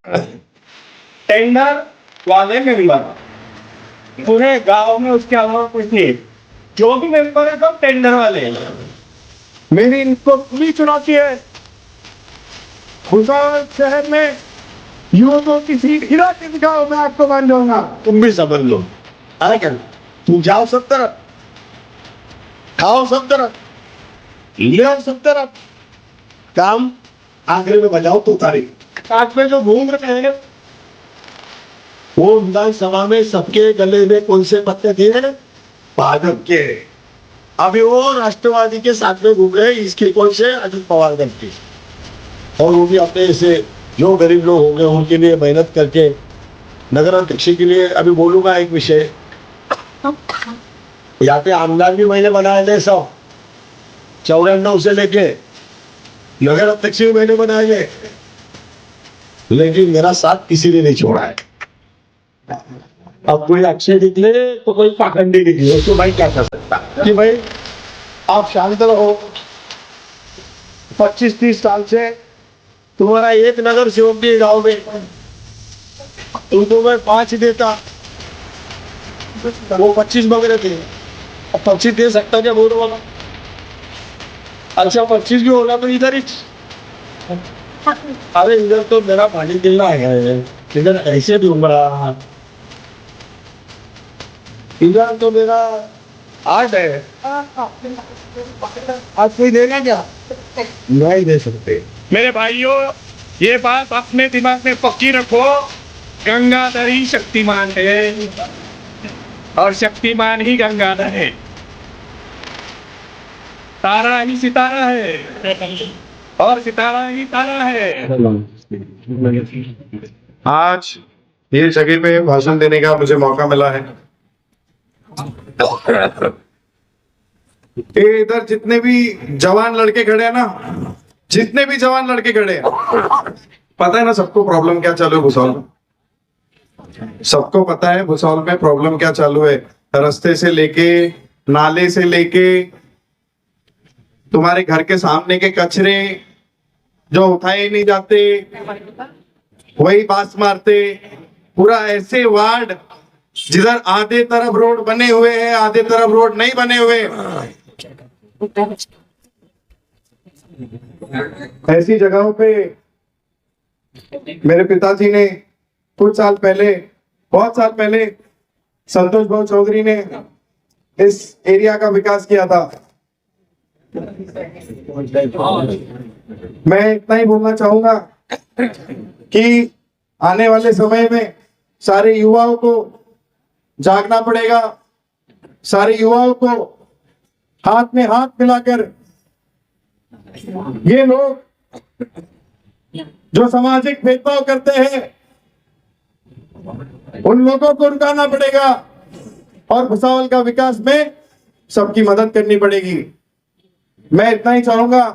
Tender वाले member, पूरे गांव में उसके अलावा कुछ नहीं। जो भी मेंबर है सब टेंडर वाले हैं। मेरी इनको पूरी चुनौती है, भुसावल शहर में युवकों की सीट गिरा के दिखाओ, मैं आपको मान जाऊंगा। तुम भी समझ लो। अरे क्या तुम जाओ सब तरफ, खाओ सब तरफ, ले आओ सब तरफ, काम आखिर में बजाओ तो तारीख। साथ में जो घूम रहे हैं वो विधानसभा में सबके गले में कौन से पत्ते थे? भाजपा के। अभी वो राष्ट्रवादी के साथ में घूम रहे, इसके कौन से? अजित पवार के। और वो भी अपने से जो गरीब लोग होंगे उनके लिए मेहनत करके नगर अध्यक्ष के लिए। अभी बोलूंगा एक विषय, यहाँ पे आमदार भी मैंने बनाए थे सब 94 से लेके नगर अध्यक्ष भी मैंने बनाए थे, लेकिन मेरा साथ किसी ने नहीं छोड़ा है। अब कोई अक्षय निकले तो कोई पाखंडी निकले, उसको भाई क्या कर सकता कि भाई आप शांत रहो। 25-30 साल से तुम्हारा एक नगर सेवक भी गाँव में, तुमको मैं 5 देता, वो 25 मांग रहे थे। अब 25 दे सकता क्या बोल वाला? अच्छा 25 भी होगा तो इधर ही, अरे इधर तो मेरा पानी गिरना है, इधर ऐसे दूंगा, इधर तो मेरा 8 है। आज कोई देगा क्या? नहीं दे सकते। मेरे भाइयों, ये बात अपने दिमाग में पक्की रखो, गंगाधर ही शक्तिमान है और शक्तिमान ही गंगाधर है। तारा ही सितारा है और सितारा ही तारा है। आज ये जगह पे भाषण देने का मुझे मौका मिला है। ये इधर जितने भी जवान लड़के खड़े हैं ना, जितने भी जवान लड़के खड़े हैं, पता है ना सबको प्रॉब्लम क्या चालू है भुसावल में? सबको पता है भुसावल में प्रॉब्लम क्या चालू है। रास्ते से लेके, नाले से लेके, तुम्हारे घर के सामने के कचरे जो उठाए नहीं जाते वही बास मारते। पूरा ऐसे वार्ड जिधर आधे तरफ रोड बने हुए हैं, आधे तरफ रोड नहीं बने हुए, ऐसी जगहों पे मेरे पिताजी ने कुछ साल पहले, बहुत साल पहले, संतोष भाऊ चौधरी ने इस एरिया का विकास किया था। मैं इतना ही बोलना चाहूंगा कि आने वाले समय में सारे युवाओं को जागना पड़ेगा। सारे युवाओं को हाथ में हाथ मिलाकर ये लोग जो सामाजिक भेदभाव करते हैं उन लोगों को रुकाना पड़ेगा और भुसावल का विकास में सबकी मदद करनी पड़ेगी। मैं इतना ही चाहूंगा,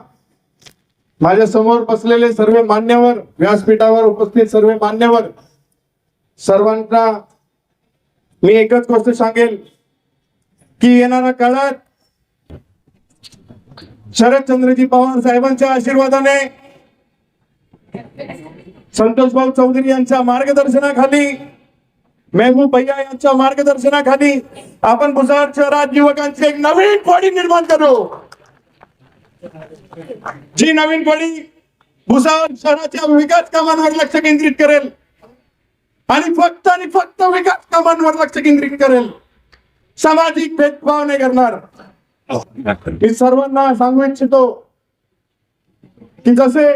माझ्या समोर बसलेले सर्व मान्यवर, व्यासपीठावर उपस्थित सर्व मान्यवर, सर्वांना मी एकच गोष्ट सांगेल की येणाऱ्या काळात शरदचंद्रजी पवार साहेबांच्या आशीर्वादाने, संतोष भाऊ चौधरी यांच्या मार्गदर्शनाखाली, महबूब भैया यांच्या मार्गदर्शनाखाली आपण भुसावळ शहरात युवकांची एक नवीन पिढी निर्माण करू। जी नवीन पिढी भुसावळ शहराच्या विकास कामांवर लक्ष केंद्रित करेल आणि फक्त विकास कामांवर लक्ष केंद्रित करेल, सामाजिक भेदभाव नाही करणार। मी सर्वांना सांगू इच्छितो की जसे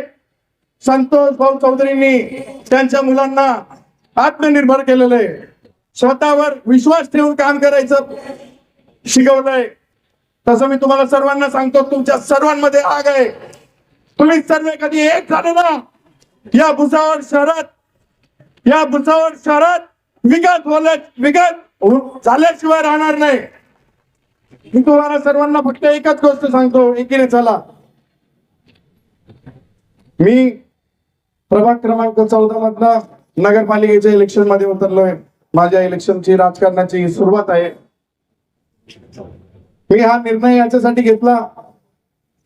संतोष भाऊ चौधरींनी त्यांच्या मुलांना आत्मनिर्भर केलेले, स्वतःवर विश्वास ठेवून काम करायचं शिकवलंय, तसं मी तुम्हाला सर्वांना सांगतो, तुमच्या सर्वांमध्ये आग आहे। तुम्ही सर्व कधी एक झाले ना, या भुसावळ शहरात विकास झाल्याशिवाय राहणार नाही। मी तुम्हाला सर्वांना फक्त एकच गोष्ट सांगतो, एकीने चला। मी प्रभाग क्रमांक 14 मधला नगरपालिकेच्या इलेक्शन मध्ये उतरलोय। माझ्या इलेक्शनची राजकारणाची सुरुवात आहे। मी हा निर्णय याच्यासाठी घेतला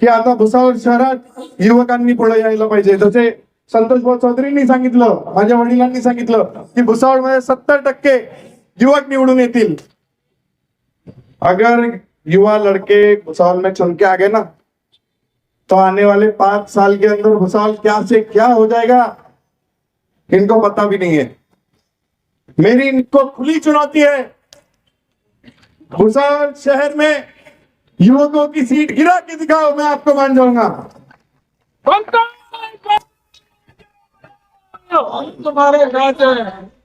की आता भुसावळ शहरात युवकांनी पुढे यायला पाहिजे। जसे संतोष भाऊ चौधरींनी सांगितलं, माझ्या वडिलांनी सांगितलं की भुसावळमध्ये 70% युवक निवडून येतील. अगर युवा लड़के भुसावल में चुन के आ गए ना, तो आने वाले 5 साल के अंदर भुसावल क्या से क्या हो जाएगा इनको पता भी नहीं है. मेरी इनको खुली चुनौती है, भुसावल शहर में युवकों की सीट गिरा के दिखाओ, मैं आपको मान जाऊंगा.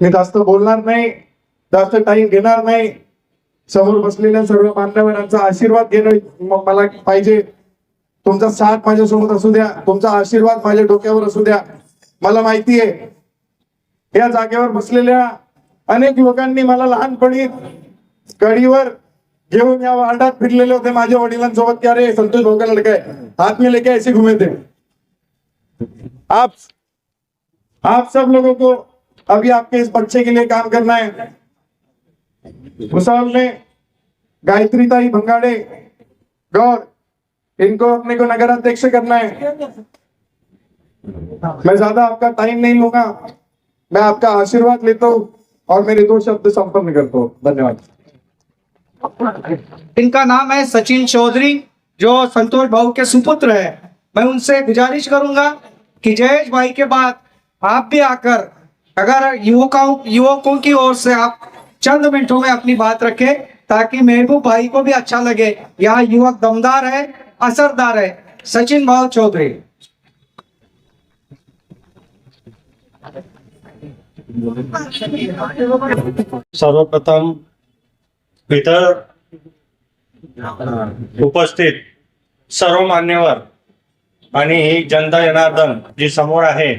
मी जास्त बोलणार नाही, जास्त टाइम घेणार नाही. समोर बसलेल्या सर्व मान्यवरांचा आशीर्वाद घेणं मला पाहिजे. तुमचा साथ माझ्यासोबत असू द्या, तुमचा आशीर्वाद माझ्या डोक्यावर असू द्या. मला माहिती आहे या जागेवर बसलेल्या अनेक लोकांनी मला लहानपणी कडीवर घेऊन या वार्डात फिरलेले होते माझ्या वडिलांसोबत की अरे संतोष भाऊ का लड़का है, हाथ में लेके ऐसे घूमे थे. आप सब लोगों को अभी आपके इस बच्चे के लिए काम करना है. भुसावल में गायत्री ताई भंगाड़े गौर, इनको अपने को नगराध्यक्ष करना है. मैं ज्यादा आपका टाइम नहीं लूंगा, मैं आपका आशीर्वाद लेता हूँ और मेरे 2 शब्द संपन्न करता हूँ. धन्यवाद. इनका नाम है सचिन चौधरी, जो संतोष भाऊ के सुपुत्र है. मैं उनसे गुजारिश करूंगा कि जयेश भाई के बाद आप भी आकर अगर युवकों की ओर से आप चंद मिनटों में अपनी बात रखें, ताकि महबूब भाई को भी अच्छा लगे. यहाँ युवक दमदार है, असरदार है. सचिन भाऊ चौधरी. सर्वप्रथम इतर उपस्थित सर्व मान्यवर आणि ही जनता जनार्दन जी समोर आहे,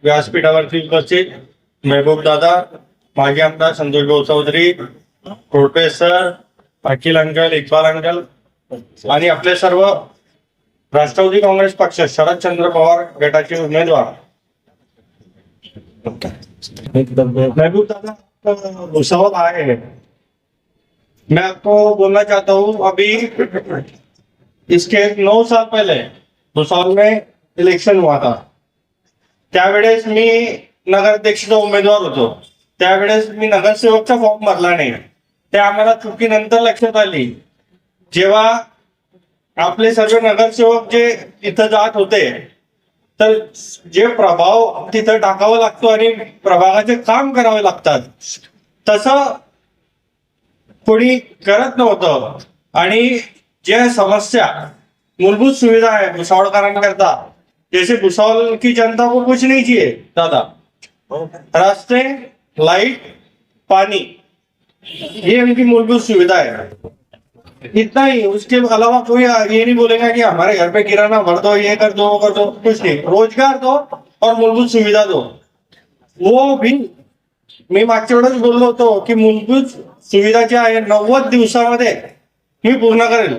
व्यासपीठावरती उपस्थित महबूब दादा, माजी आमदार संतोष भाऊ चौधरी, कोटपे सर, अखिल अंकल, इक्बाल अंकल आणि आपले सर्व राष्ट्रवादी काँग्रेस पक्ष शरदचंद्र पवार गटाचे उमेदवार. महबूब दादा भुसावल आए, मैं आपको बोलना चाहता हूँ, अभी इसके 9 साल पहले भुसावल में इलेक्शन हुआ था. त्यावेळेस मी नगराध्यक्षाचा उमेदवार होतो. त्यावेळेस मी नगरसेवकचा फॉर्म भरला नाही. ते आम्हाला चुकीनंतर लक्षात आली, जेव्हा आपले सर्व नगरसेवक जे इथं जात होते, तर जे प्रभाव तिथं टाकावा लागतो आणि प्रभागाचे काम करावे लागतात, तसं कोणी करत नव्हतं. आणि जे समस्या मूलभूत सुविधा है भुसावलकरांकरता, जैसे भुसावल की जनता को कुछ नहीं चाहिए दादा, रास्ते, लाइट, पानी, ये उनकी मूलभूत सुविधा है. इतना ही, उसके अलावा कोई ये नहीं बोलेगा कि हमारे घर पे किराना भर दो, ये कर दो, वो कर दो. कुछ नहीं, रोजगार दो और मूलभूत सुविधा दो. वो भी मी मागच्या वेळेस बोललो होतो की मूलभूत सुविधा ज्या आहे 90 दिवसामध्ये मी पूर्ण करेल,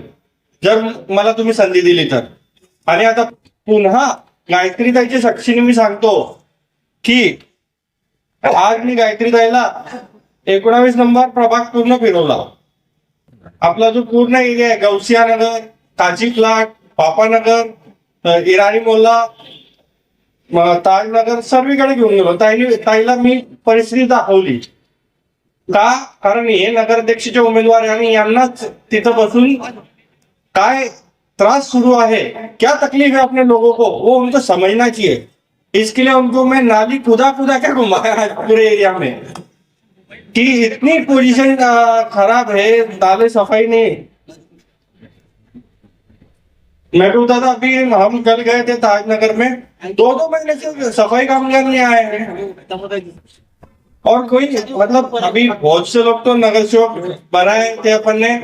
जर मला तुम्ही संधी दिली तर. आणि आता पुन्हा गायत्रीताईच्या साक्षीने मी सांगतो की आज मी गायत्रीताईला 19 नंबर प्रभाग पूर्ण फिरवला. आपला जो पूर्ण एरिया आहे, गौसिया नगर, काची प्लाट, पापानगर, इराणी मोल्ला, ताजनगर, सर्वीकडे घेऊन गेलो. ताईला मी परिस्थिती दाखवली. का? कारण हे नगराध्यक्षाचे उमेदवार आहे आणि यांनाच तिथं बसून काय त्रास शुरू है, क्या तकलीफ है अपने लोगों को, वो उनको समझना चाहिए. इसके लिए उनको मैं नाली खुदा क्या घुमाया पूरे एरिया में कि इतनी पोजीशन खराब है, नाले सफाई नहीं. महबूब दादा, अभी हम कल गए थे ताजनगर में, 2 महीने से सफाई कामगार नहीं आए हैं. और कोई मतलब अभी बहुत से लोग तो नगर सेवक बनाए थे अपन ने,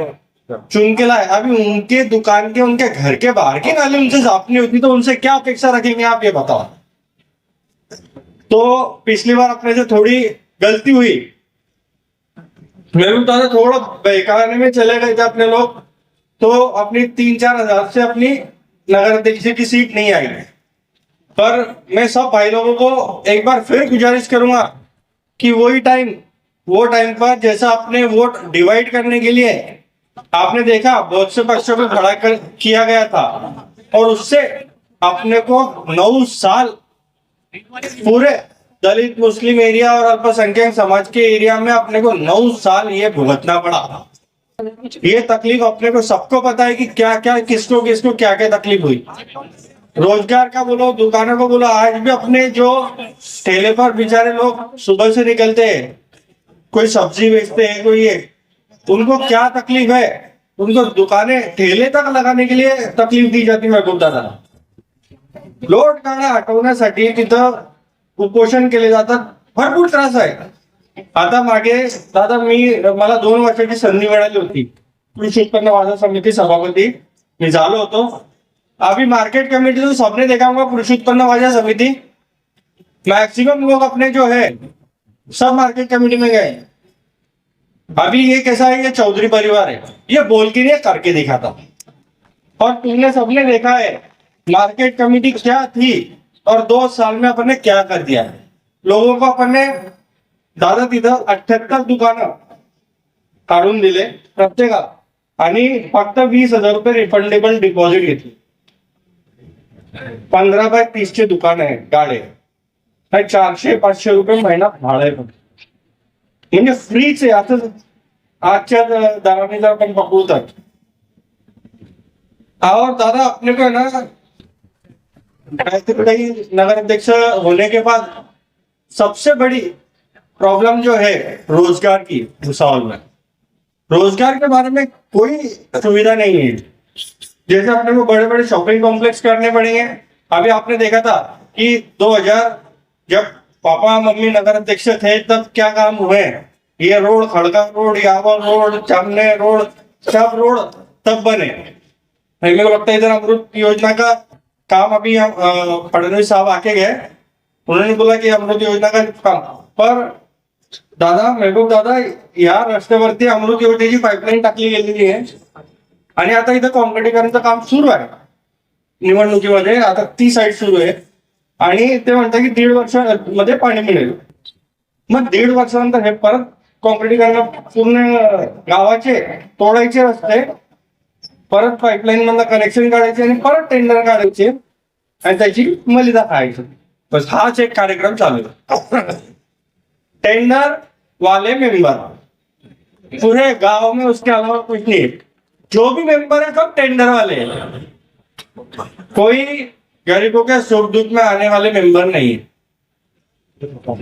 चुन के लाए. अभी उनके दुकान के, उनके घर के बाहर की नाली उनसे साफ नहीं होती, तो उनसे क्या अपेक्षा रखेंगे आप, ये बताओ. तो पिछली बार अपने से थोड़ी गलती हुई. महबूब दादा थोड़ा बहकाने में चले गए थे अपने लोग, तो अपनी 3-4 हजार से अपनी नगर अध्यक्ष की सीट नहीं आई. पर मैं सब भाई लोगों को एक बार फिर गुजारिश करूंगा कि वो टाइम पर जैसा आपने वोट डिवाइड करने के लिए आपने देखा बहुत से पक्षों को खड़ा किया गया था, और उससे अपने को 9 साल पूरे दलित मुस्लिम एरिया और अल्पसंख्यक समाज के एरिया में अपने को 9 साल ये भुगतना पड़ा। ये तकलीफ अपने को सबको पता है कि क्या क्या किसको किसको क्या क्या तकलीफ हुई। रोजगार का बोलो, दुकानों को बोलो, आज भी अपने जो ठेले पर बेचारे लोग सुबह से निकलते हैं, कोई सब्जी बेचते हैं, कोई ये, उनको क्या तकलीफ है, उनको दुकानें ठेले तक लगाने के लिए तकलीफ दी जाती महबूब दादा। लोट गाड्या हटवण्यासाठी तिथं उपोषण केले जातात, भरपूर त्रास आहे। आता मागे दादा मला 2 वर्षाची संधी मिळाली होती, कृषी उत्पन्न बाजार समिती सभापती मी झालो होतो। अभी मार्केट कमेटी तो सबने देखा होगा, कृषि उत्पन्न बाजार समिति मैक्सिमम लोग अपने जो है सब मार्केट कमेटी में गए। अभी ये कैसा है, ये चौधरी परिवार है, ये बोल के नहीं करके दिखाता। और तुमने सबने देखा है मार्केट कमेटी क्या थी और 2 साल में अपन ने क्या कर दिया है। लोगों को अपन ने दादा तिथं 78 दुकानं काढून दिले प्रत्येकाला आणि फक्त 20,000 रुपये रिफंडेबल डिपॉझिट घेतली। 15 बाय 30 चे दुकान आहे, गाडे 400-500 रुपये महिना भाडं आहे, म्हणजे फ्रीच आहे। आता आजच्या दराने जर आपण पकडू तर, और दादा अपने को ना नगर अध्यक्ष होने के बाद सबसे बड़ी प्रॉब्लम जो है रोजगार की भुसावल में, रोजगार के बारे में कोई सुविधा नहीं है। जैसे अपने को बड़े बड़े शॉपिंग कॉम्प्लेक्स करने पड़ेंगे। अभी आपने देखा था कि 2000 जब पापा मम्मी नगर अध्यक्ष थे तब क्या काम हुए, ये रोड, खड़का रोड, यावर रोड, चामने रोड, सब रोड तब बने। मेरे को लगता है इधर अमृत योजना का काम अभी फडणवीस साहब आके गए, उन्होंने बोला कि अमृत योजना का काम, पर दादा महबूब दादा या रस्त्यावरती अमृत योजनेची पाईपलाईन टाकली गेलेली आहे आणि आता इथं कॉन्क्रिटीकरणचं काम सुरू आहे। निवडणुकीमध्ये आता ती साईड सुरू आहे आणि ते म्हणतात की 1.5 वर्षामध्ये पाणी मिळेल। मग 1.5 वर्षानंतर हे परत कॉन्क्रिटीकरण पूर्ण गावाचे तोडायचे रस्ते, परत पाईपलाईन मधनं कनेक्शन काढायचे आणि परत टेंडर काढायचे आणि त्याची मलिदा खायची। बस हाच एक कार्यक्रम चालू है। टेंडर वाले मेंबर पूरे गांव में, उसके अलावा कुछ नहीं। जो भी मेंबर है सब टेंडर वाले हैं, कोई गरीबों के सुख दुख में आने वाले मेंबर नहीं है।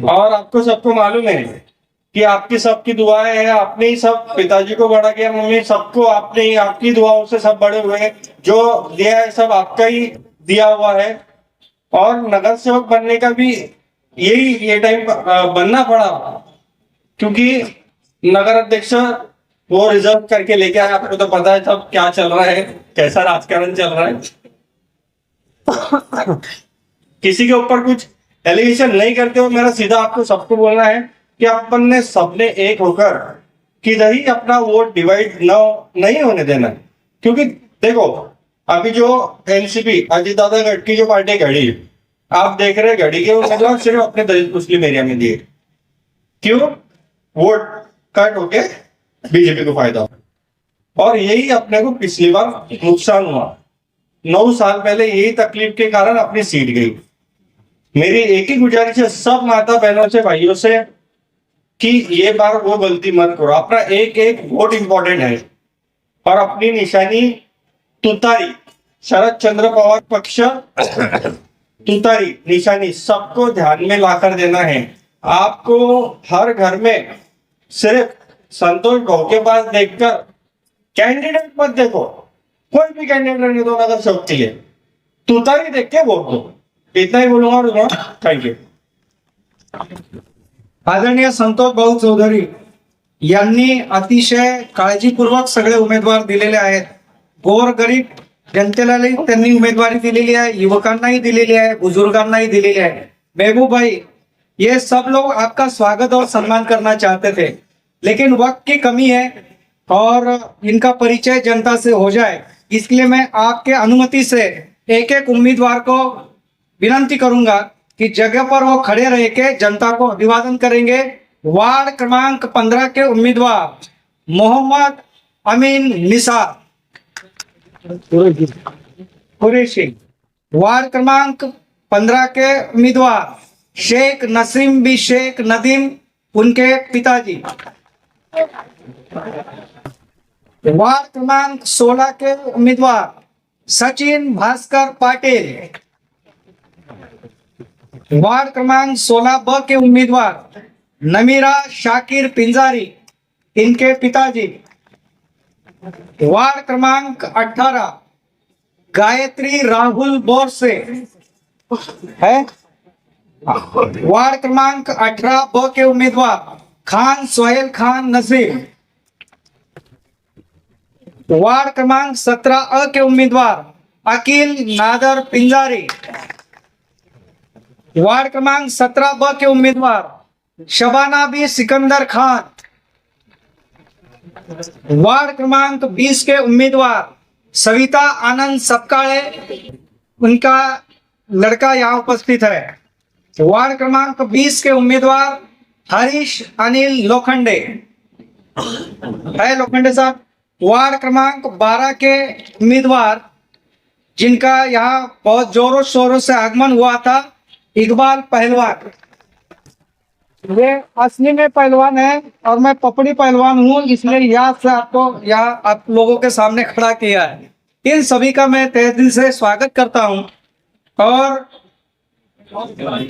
और आपको सबको मालूम है कि आपकी सबकी दुआएं हैं, आपने ही सब पिताजी को बड़ा किया, मम्मी सबको आपने ही, आपकी दुआओं से सब बड़े हुए हैं। जो दिया है सब आपका ही दिया हुआ है। और नगर सेवक बनने का भी यही ये टाइम बनना पड़ा, क्योंकि नगर अध्यक्ष वो रिजर्व करके लेके आए। आपको तो पता है सब क्या चल रहा है, कैसा राजकारण चल रहा है। किसी के ऊपर कुछ एलिगेशन नहीं करते हो, मेरा सीधा आपको सबको बोलना है कि अपन ने सबने एक होकर किधर ही अपना वोट डिवाइड नहीं होने देना। क्योंकि देखो अभी जो एनसीपी अजीत दादा गढ़ की जो पार्टी घड़ी, आप देख रहे घड़ी के उम्मीदवार सिर्फ अपने दलित मुस्लिम एरिया में दिए। क्यों? वोट कट होके बीजेपी को फायदा हो। और यही अपने को पिछली बार नुकसान हुआ। 9 साल पहले यही तकलीफ के कारण अपनी सीट गई। मेरी एक ही गुजारिश है सब माता बहनों से, भाइयों से, कि ये बार वो गलती मत करो। अपना एक एक वोट इंपॉर्टेंट है और अपनी निशानी तुतारी, शरद चंद्र पवार पक्ष तुतारी निशानी सबको ध्यान में लाकर देना है। आपको हर घर में सिर्फ संतोष भाऊ के पास देखकर कैंडिडेट मत देखो, कोई भी कैंडिडेट रहने दो नगर सेवक के लिए, तुतारी देख के वोट दो। इतना ही बोलूंगा। Thank you. आदरणीय संतोष भाऊ चौधरी यांनी अतिशय काळजीपूर्वक सगळे उमेदवार दिलेले आहेत। गोरगरीब जनतेलाही त्यांनी उमेदवारी दिलेली आहे, युवकांनाही दिलेली आहे, बुजुर्गांनाही दिलेली आहे। महबूब भाई, ये सब लोग आपका स्वागत और सम्मान करना चाहते थे, लेकिन वक्त की कमी है और इनका परिचय जनता से हो जाए, इसलिए मैं आपके अनुमति से एक एक उम्मीदवार को विनंती करूंगा कि जगह पर वो खड़े रह के जनता को अभिवादन करेंगे। वार्ड क्रमांक 15 के उम्मीदवार मोहम्मद अमीन निसार कुरैशी, वार्ड क्रमांक 15 के उम्मीदवार शेख नसीम बी शेख नदीम, उनके पिताजी। वार्ड क्रमांक 16 के उम्मीदवार सचिन भास्कर पाटिल। वार्ड क्रमांक 16 के उम्मीदवार नमीरा शाकिर पिंजारी, इनके पिताजी। वार्ड क्रमांक 18 गायत्री राहुल बोरसे है। वार्ड क्रमांक 18 के उम्मीदवार खान सोहेल खान नसीर। वार्ड क्रमांक 17 के उम्मीदवार अकील नादर पिंजारी। वार्ड क्रमांक 17 के उम्मीदवार शबाना बी सिकंदर खान। वार्ड क्रमांक 20 के उम्मीदवार सविता आनंद सपकाळे, उनका लड़का यहाँ उपस्थित है। वार्ड क्रमांक 20 के उम्मीदवार हरीश अनिल लोखंडे है, लोखंडे साहब। वार्ड क्रमांक 12 के उम्मीदवार जिनका यहाँ बहुत जोरों शोरों से आगमन हुआ था, इकबाल पहलवान। वे असली में पहलवान है और मैं पपड़ी पहलवान हूँ, इसलिए यहाँ से आपको यहाँ आप लोगों के सामने खड़ा किया है। इन सभी का मैं तहे दिल से स्वागत करता हूँ। और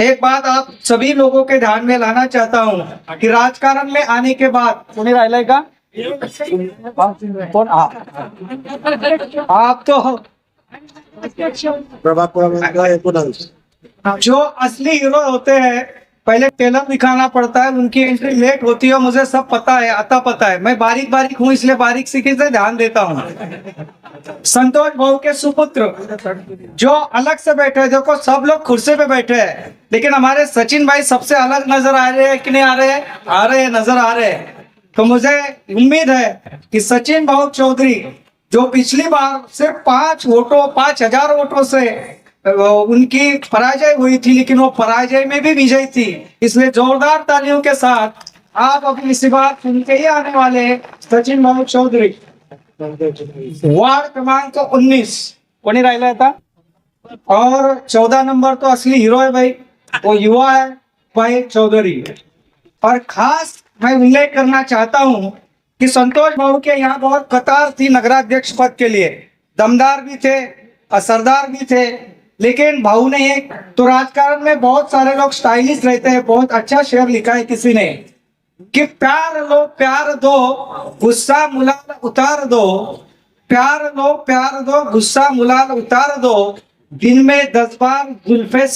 एक बात आप सभी लोगों के ध्यान में लाना चाहता हूँ कि राजकारण में आने के बाद कोणी राहिलाय का? कौन आप तो जो असली हीरो होते हैं पहले ट्रेलर दिखाना पड़ता है, उनकी एंट्री लेट होती है, मुझे सब पता है, आता पता है। मैं बारीक बारीक हूँ, इसलिए बारीक सीखी से ध्यान देता हूँ। संतोष भाऊ के सुपुत्र जो अलग से बैठे हैं, देखो सब लोग कुर्सी पे बैठे हैं, लेकिन हमारे सचिन भाई सबसे अलग नजर आ रहे हैं कि नहीं आ रहे हैं? आ रहे हैं, नजर आ रहे हैं। तो मुझे उम्मीद है कि सचिन भाऊ चौधरी जो पिछली बार सिर्फ 5,000 वोटों से उनकी पराजय हुई थी, लेकिन वो पराजय में भी विजय थी, इसलिए जोरदार तालियों के साथ आप अपनी इसी बार सुन के ही आने वाले सचिन भाऊ चौधरी। वार्ड क्रमांक 19 कोणी राहिला था, और 14 नंबर तो असली हीरो है भाई, वो युवा है भाई चौधरी। और खास मैं उल्लेख करना चाहता हूँ कि संतोष भाऊ के यहाँ बहुत कतार थी नगराध्यक्ष पद के लिए, दमदार भी थे, असरदार भी थे, लेकिन भाऊ ने एक तो राजकारण में बहुत सारे लोग स्टाइलिश रहते हैं, बहुत अच्छा शेर लिखा है किसी ने कि प्यार लो प्यार दो गुस्सा मुलाल उतार दो, प्यार लो प्यार दो गुस्सा मुलाल उतार दो, दिन में 10 बार जुल्फे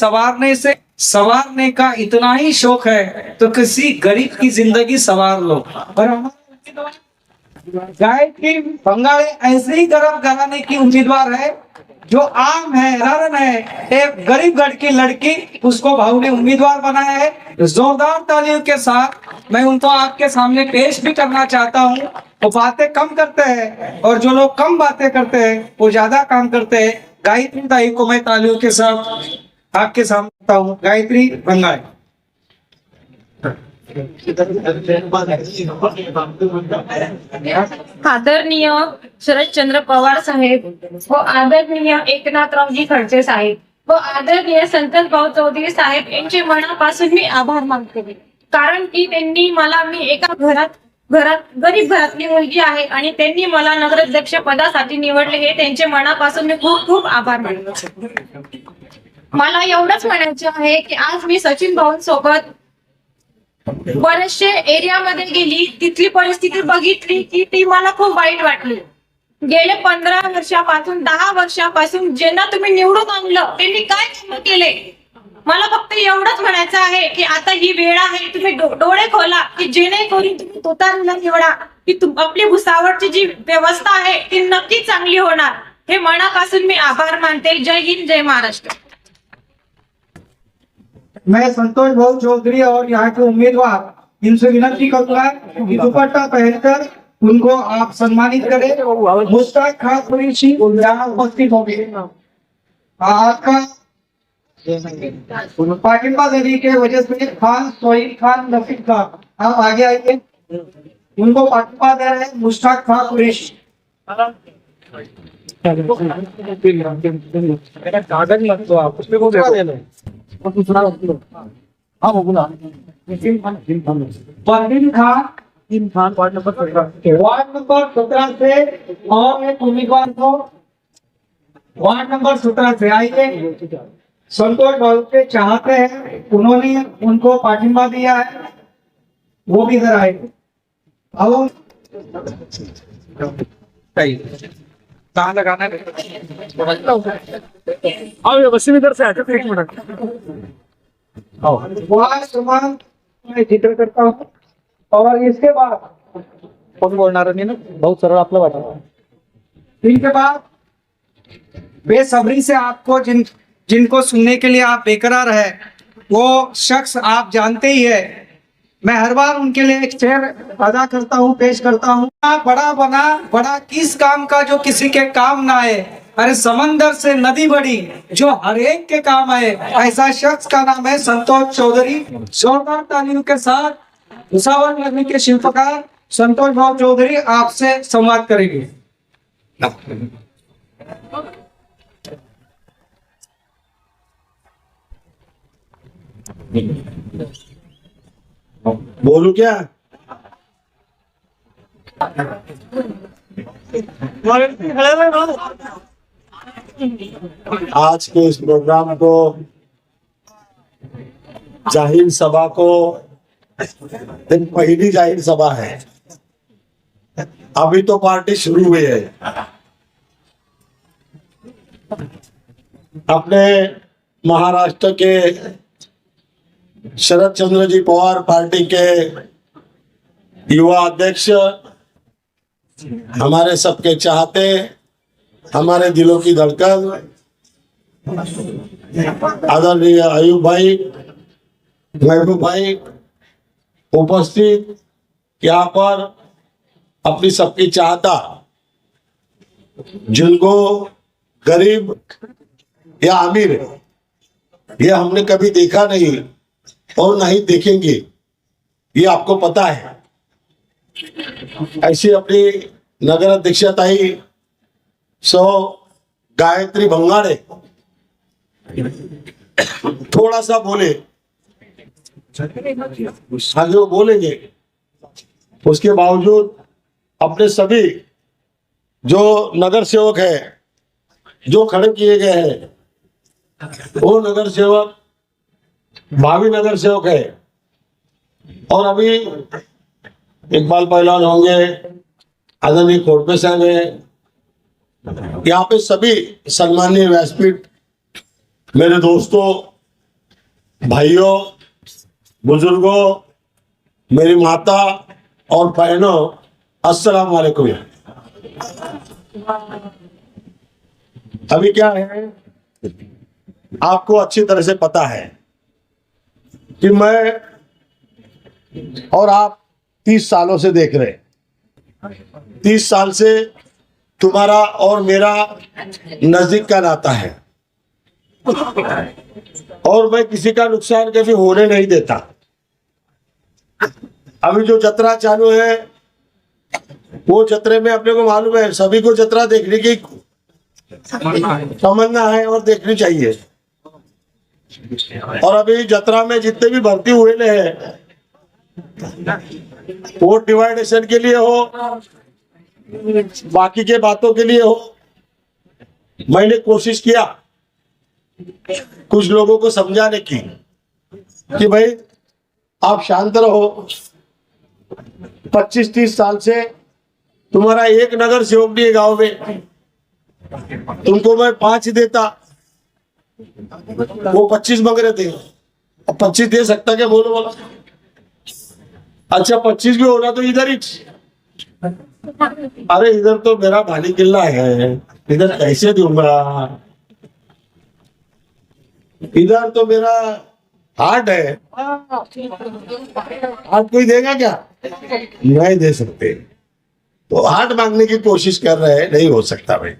सवारने का इतना ही शौक है तो किसी गरीब की जिंदगी सवार लो। और गायत्री बंगाली ऐसे ही गर्व कराने की उम्मीदवार है जो आम है, रन है, एक गरीब घर की लड़की, उसको भाऊ ने उम्मीदवार बनाया है। जोरदार तालियों के साथ मैं उनको आपके सामने पेश भी करना चाहता हूँ। वो बातें कम करते हैं और जो लोग कम बातें करते हैं वो ज्यादा काम करते हैं। गायत्री दाई को मैं तालियों के साथ आपके सामने हूँ। गायत्री बंगाली। आदरणीय शरदचंद्र पवार साहेब व आदरणीय एकनाथरावजी खडसे साहेब व आदरणीय संतोष भाऊ चौधरी साहेब यांचे मनापासून मी आभार मानते, कारण की त्यांनी मला, मी एका गरीब घरातली मुलगी आहे आणि त्यांनी मला नगराध्यक्ष पदासाठी निवडले, हे त्यांचे मनापासून मी खूप खूप आभार मानते। मला एवढंच म्हणायचे आहे की आज मी सचिन भाऊंसोबत बरेचशे एरियामध्ये गेली, तिथली परिस्थिती बघितली की ती मला खूप वाईट वाटली। गेले 15 वर्षापासून 10 वर्षापासून ज्यांना तुम्ही निवडून आणलं त्यांनी काय काम केले, मला फक्त एवढंच म्हणायचं आहे की आता ही वेळ आहे, तुम्ही डोळे खोला की जेणेकरून तुम्ही तुतारीला निवडा की आपली भुसावळची जी व्यवस्था आहे ती नक्की चांगली होणार। हे मनापासून मी आभार मानते। जय हिंद, जय महाराष्ट्र। मैं संतोष भाऊ चौधरी और यहाँ के उम्मीदवार इनसे विनती करूंगा कि दुपट्टा पहनकर उनको आप सम्मानित करें। मुश्ताक खान कुरैशी यहाँ उपस्थित होंगे। आपका पाटिंबा देने के वजह से खान सोहेल खान नसीर खान आप आगे आइए, उनको पाटिंबा दे रहे हैं। मुश्ताक खान कुरैशी कागज मत दो आप उसमें को दे दो हाँ वो बोला परवीन खान वार्ड नंबर 17 से और एक उम्मीदवार को वार्ड नंबर 17 से आइए संतोष बाबू के चाहते हैं उन्होंने उनको पाठिंबा दिया है वो भी इधर आए अब कहाँ लगाना है अब बस इधर से आते एक मिनट मैं जिक्र करता हूँ और इसके बाद कोण बोलणार नाही ना बहुत सरळ आपलं वाटत इनके बाद बेसब्री से आपको जिनको सुनने के लिए आप बेकरार है वो शख्स आप जानते ही है मैं हर बार उनके लिए एक शेर अदा करता हूँ पेश करता हूँ बड़ा बना बड़ा किस काम का जो किसी के काम ना आए अरे समंदर से नदी बड़ी जो हर एक के काम आए ऐसा शख्स का नाम है संतोष चौधरी जोरदार तालियों के साथ भुसावल नगरी के शिल्पकार संतोष भाव चौधरी आपसे संवाद करेंगे बोलू क्या? आज के इस प्रोग्राम को जाहिर सभा को दिन पहली जाहिर सभा है अभी तो पार्टी शुरू हुई है अपने महाराष्ट्र के शरद चंद्र जी पवार पार्टी के युवा अध्यक्ष हमारे सबके चाहते हमारे दिलों की धड़कन आदरणीय अयूब भाई महबूब भाई उपस्थित यहाँ पर अपनी सबकी चाहता जिनको गरीब या अमीर ये हमने कभी देखा नहीं और नहीं देखेंगे ये आपको पता है ऐसी अपनी नगर अध्यक्षताई सो गायत्री भंगाड़े थोड़ा सा बोले आगे वो बोलेंगे उसके बावजूद अपने सभी जो नगर सेवक है जो खड़े किए गए हैं वो नगर सेवक भावी नगर सेवक है और अभी इकबाल पहलवान होंगे आदरणीय खोड़पे साहब है यहाँ पे सभी सम्मानीय व्यासपीठ मेरे दोस्तों भाइयों बुजुर्गों मेरी माता और बहनों अस्सलाम वालेकुम। अभी क्या है आपको अच्छी तरह से पता है कि मैं और आप 30 सालों से देख रहे 30 साल से तुम्हारा और मेरा नजदीक का नाता है और मैं किसी का नुकसान कभी होने नहीं देता। अभी जो जतरा चालू है वो जतरे में अपने को मालूम है सभी को जतरा देखने की तमन्ना है और देखनी चाहिए और अभी जतरा में जितने भी भर्ती हुए हैं वोट डिवाइडेशन के लिए हो बाकी के बातों के लिए हो मैंने कोशिश किया कुछ लोगों को समझाने की कि भाई आप शांत रहो 25-30 साल से तुम्हारा एक नगर सेवक नहीं है गांव में तुमको मैं 5 देता वो 25 मांग रहे थे अब 25 दे सकता क्या बोलो बोला अच्छा 25 भी होना तो इधर ही अरे इधर तो मेरा भाली किला है इधर कैसे दूंगा इधर तो मेरा हार्ट है हार्ट कोई देगा क्या नहीं दे सकते तो हार्ट मांगने की कोशिश कर रहे हैं नहीं हो सकता भाई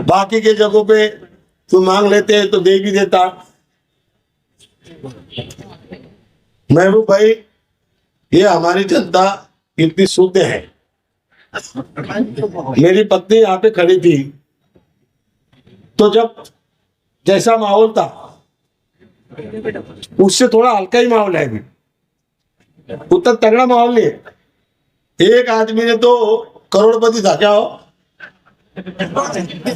बाकी के जगहों पे तुम मांग लेते हैं तो दे भी देता महबूब भाई ये हमारी जनता इतनी शुद्ध है मेरी पत्नी यहाँ पे खड़ी थी, तो जब जैसा माहौल था उससे थोड़ा हल्का ही माहौल है, अभी उतना तगड़ा माहौल नहीं है। एक आदमी ने तो करोड़पति था, क्या हो,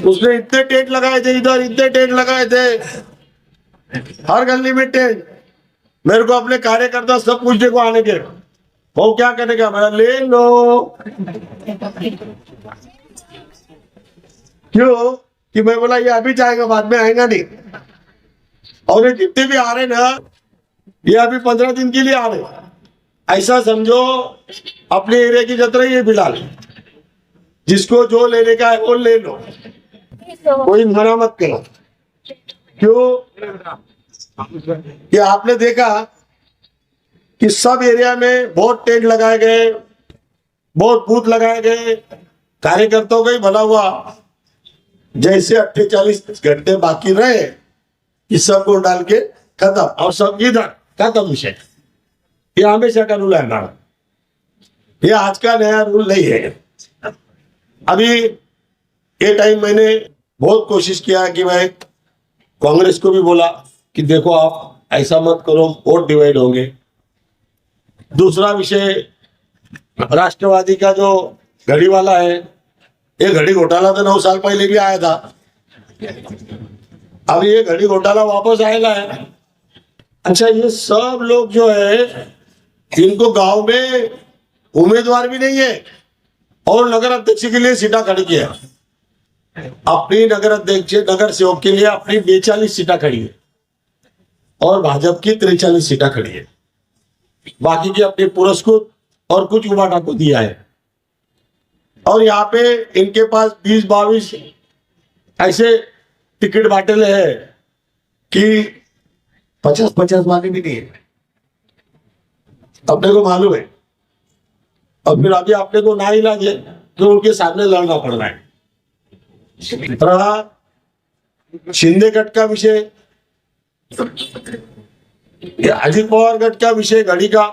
उसने इतने टेंट लगाए थे, इधर इतने टेंट लगाए थे, हर गली में टेंट। मेरे को अपने कार्यकर्ता सब पूछने को आने के, वो क्या करेगा, मैं ले लो। क्यों कि मैं बोला ये अभी जाएगा, बाद में आएगा नहीं। और ये जितने भी आ रहे ना, ये अभी 15 दिन के लिए आ रहे। ऐसा समझो अपने एरिया की जतरा ये फिलहाल, जिसको जो लेने का है वो ले लो, कोई मना मत करो। क्यों कि आपने देखा कि सब एरिया में बहुत टेंट लगाए गए, बहुत बूथ लगाए गए, कार्यकर्ताओं का ही भला हुआ। जैसे 48 घंटे बाकी रहे कि सबको डाल के खत्म, और सब इधर खत्म विषय। ये हमेशा का रूल है हमारा, ये आज का नया रूल नहीं है। अभी ये टाइम मैंने बहुत कोशिश किया कि मैं कांग्रेस को भी बोला कि देखो आप ऐसा मत करो, वोट डिवाइड होंगे। दूसरा विषय राष्ट्रवादी का जो घड़ी वाला है, ये घड़ी घोटाला तो 9 साल पहले भी आया था, अब ये घड़ी घोटाला वापस आएगा है। अच्छा, ये सब लोग जो है इनको गांव में उम्मीदवार भी नहीं है और नगर अध्यक्ष के लिए सीटा खड़ी किया। अपनी नगर अध्यक्ष नगर सेवक के लिए अपनी 42 सीटा खड़ी है और भाजपा की 43 सीटा खड़ी है। बाकी की अपने पुरस्कृत और कुछ उबाटा को दिया है। और यहाँ पे इनके पास 20-22 ऐसे टिकट बांटे हैं कि 50-50 वाले भी नहीं है, अपने को मालूम है। और फिर अभी अपने को ना इलाज है तो उनके सामने लड़ना पड़ रहा है। रहा शिंदे गट का विषय, अजित पवार गट का विषय घड़ी का,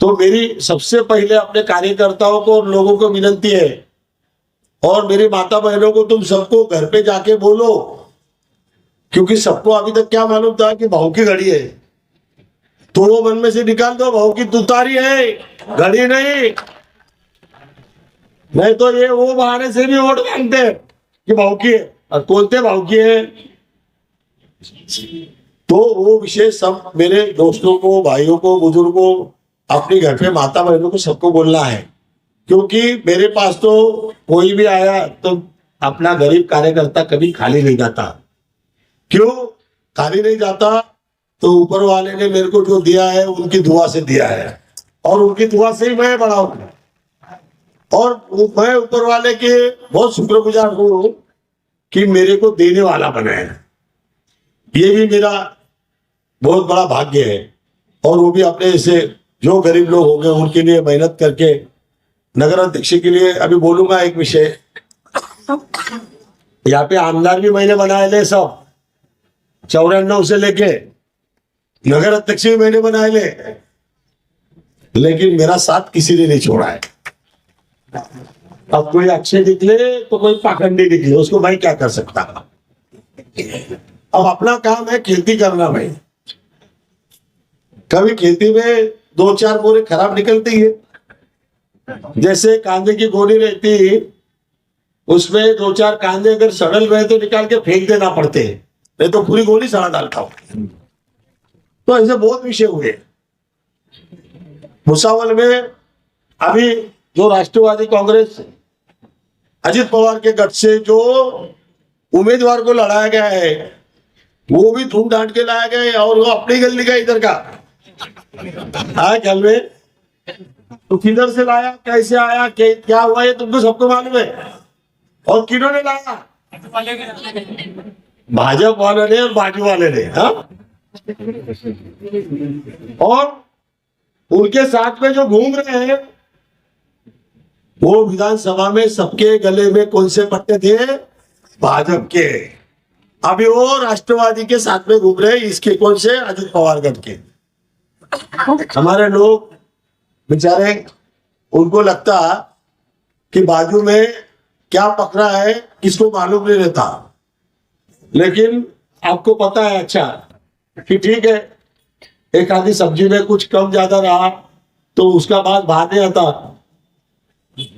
तो मेरी सबसे पहले अपने कार्यकर्ताओं को और लोगों को विनती है, और मेरी माता बहनों को, तुम सबको घर पे जाके बोलो, क्योंकि सबको अभी तक क्या मालूम था कि भाव की घड़ी है, तो वो मन में से निकाल दो, भाव की तुतारी है, घड़ी नहीं तो ये वो बहाने से भी वोट मांगते हैं कि भाव की है, और कौनते भाव की है। तो वो विषय सब मेरे दोस्तों को, भाइयों को, बुजुर्गों, अपने घर पे माता बहनों को सबको बोलना है। क्योंकि मेरे पास तो कोई भी आया तो अपना गरीब कार्यकर्ता कभी खाली नहीं जाता। क्यों खाली नहीं जाता? तो ऊपर वाले ने मेरे को जो दिया है उनकी दुआ से दिया है, और उनकी दुआ से ही मैं बड़ा हूं, और मैं ऊपर वाले के बहुत शुक्रगुजार हूं कि मेरे को देने वाला बनाया। ये भी मेरा बहुत बड़ा भाग्य है। और वो भी अपने से जो गरीब लोग होंगे उनके लिए मेहनत करके नगर अध्यक्ष के लिए। अभी बोलूंगा एक विषय, यहाँ पे आमदार भी मैंने बनाए ले, सब 94 से लेके नगर अध्यक्ष भी मैंने बनाए ले, लेकिन मेरा साथ किसी ने नहीं छोड़ा है। अब कोई अच्छे निकले तो कोई पाखंडी निकले, उसको मैं क्या कर सकता। अब अपना काम है खेती करना भाई। कभी खेती में 2-4 बोरे खराब निकलती है, जैसे कांदे की गोली रहती, उसमें 2-4 कांदे अगर सड़ल रहे तो निकाल के फेंक देना पड़ते, नहीं तो पूरी गोली सड़ा डालता हूं। तो ऐसे बहुत विषय हुए। भुसावल में अभी जो राष्ट्रवादी कांग्रेस अजित पवार के गठ से जो उम्मीदवार को लड़ाया गया है, वो भी धूम डांट के लाया गया है, और वो अपनी गली का इधर का ख्याल में, तो किधर से लाया, कैसे आया, क्या हुआ, ये तुमको सबको मालूम है। और किन्होंने लाया? भाजपा वाले ने और बाजू वाले ने। हाँ, और उनके साथ में जो घूम रहे हैं वो विधानसभा में सबके गले में कौन से पट्टे थे? भाजपा के। अभी वो राष्ट्रवादी के साथ में घूम रहे हैं, इसके कौन से? अजित पवार गढ़ के। हमारे लोग बेचारे, उनको लगता कि बाजू में क्या पकड़ा है किसको मालूम नहीं रहता, लेकिन आपको पता है अच्छा कि ठीक है एक आधी सब्जी में कुछ कम ज्यादा रहा तो उसका बाद बाहर नहीं आता,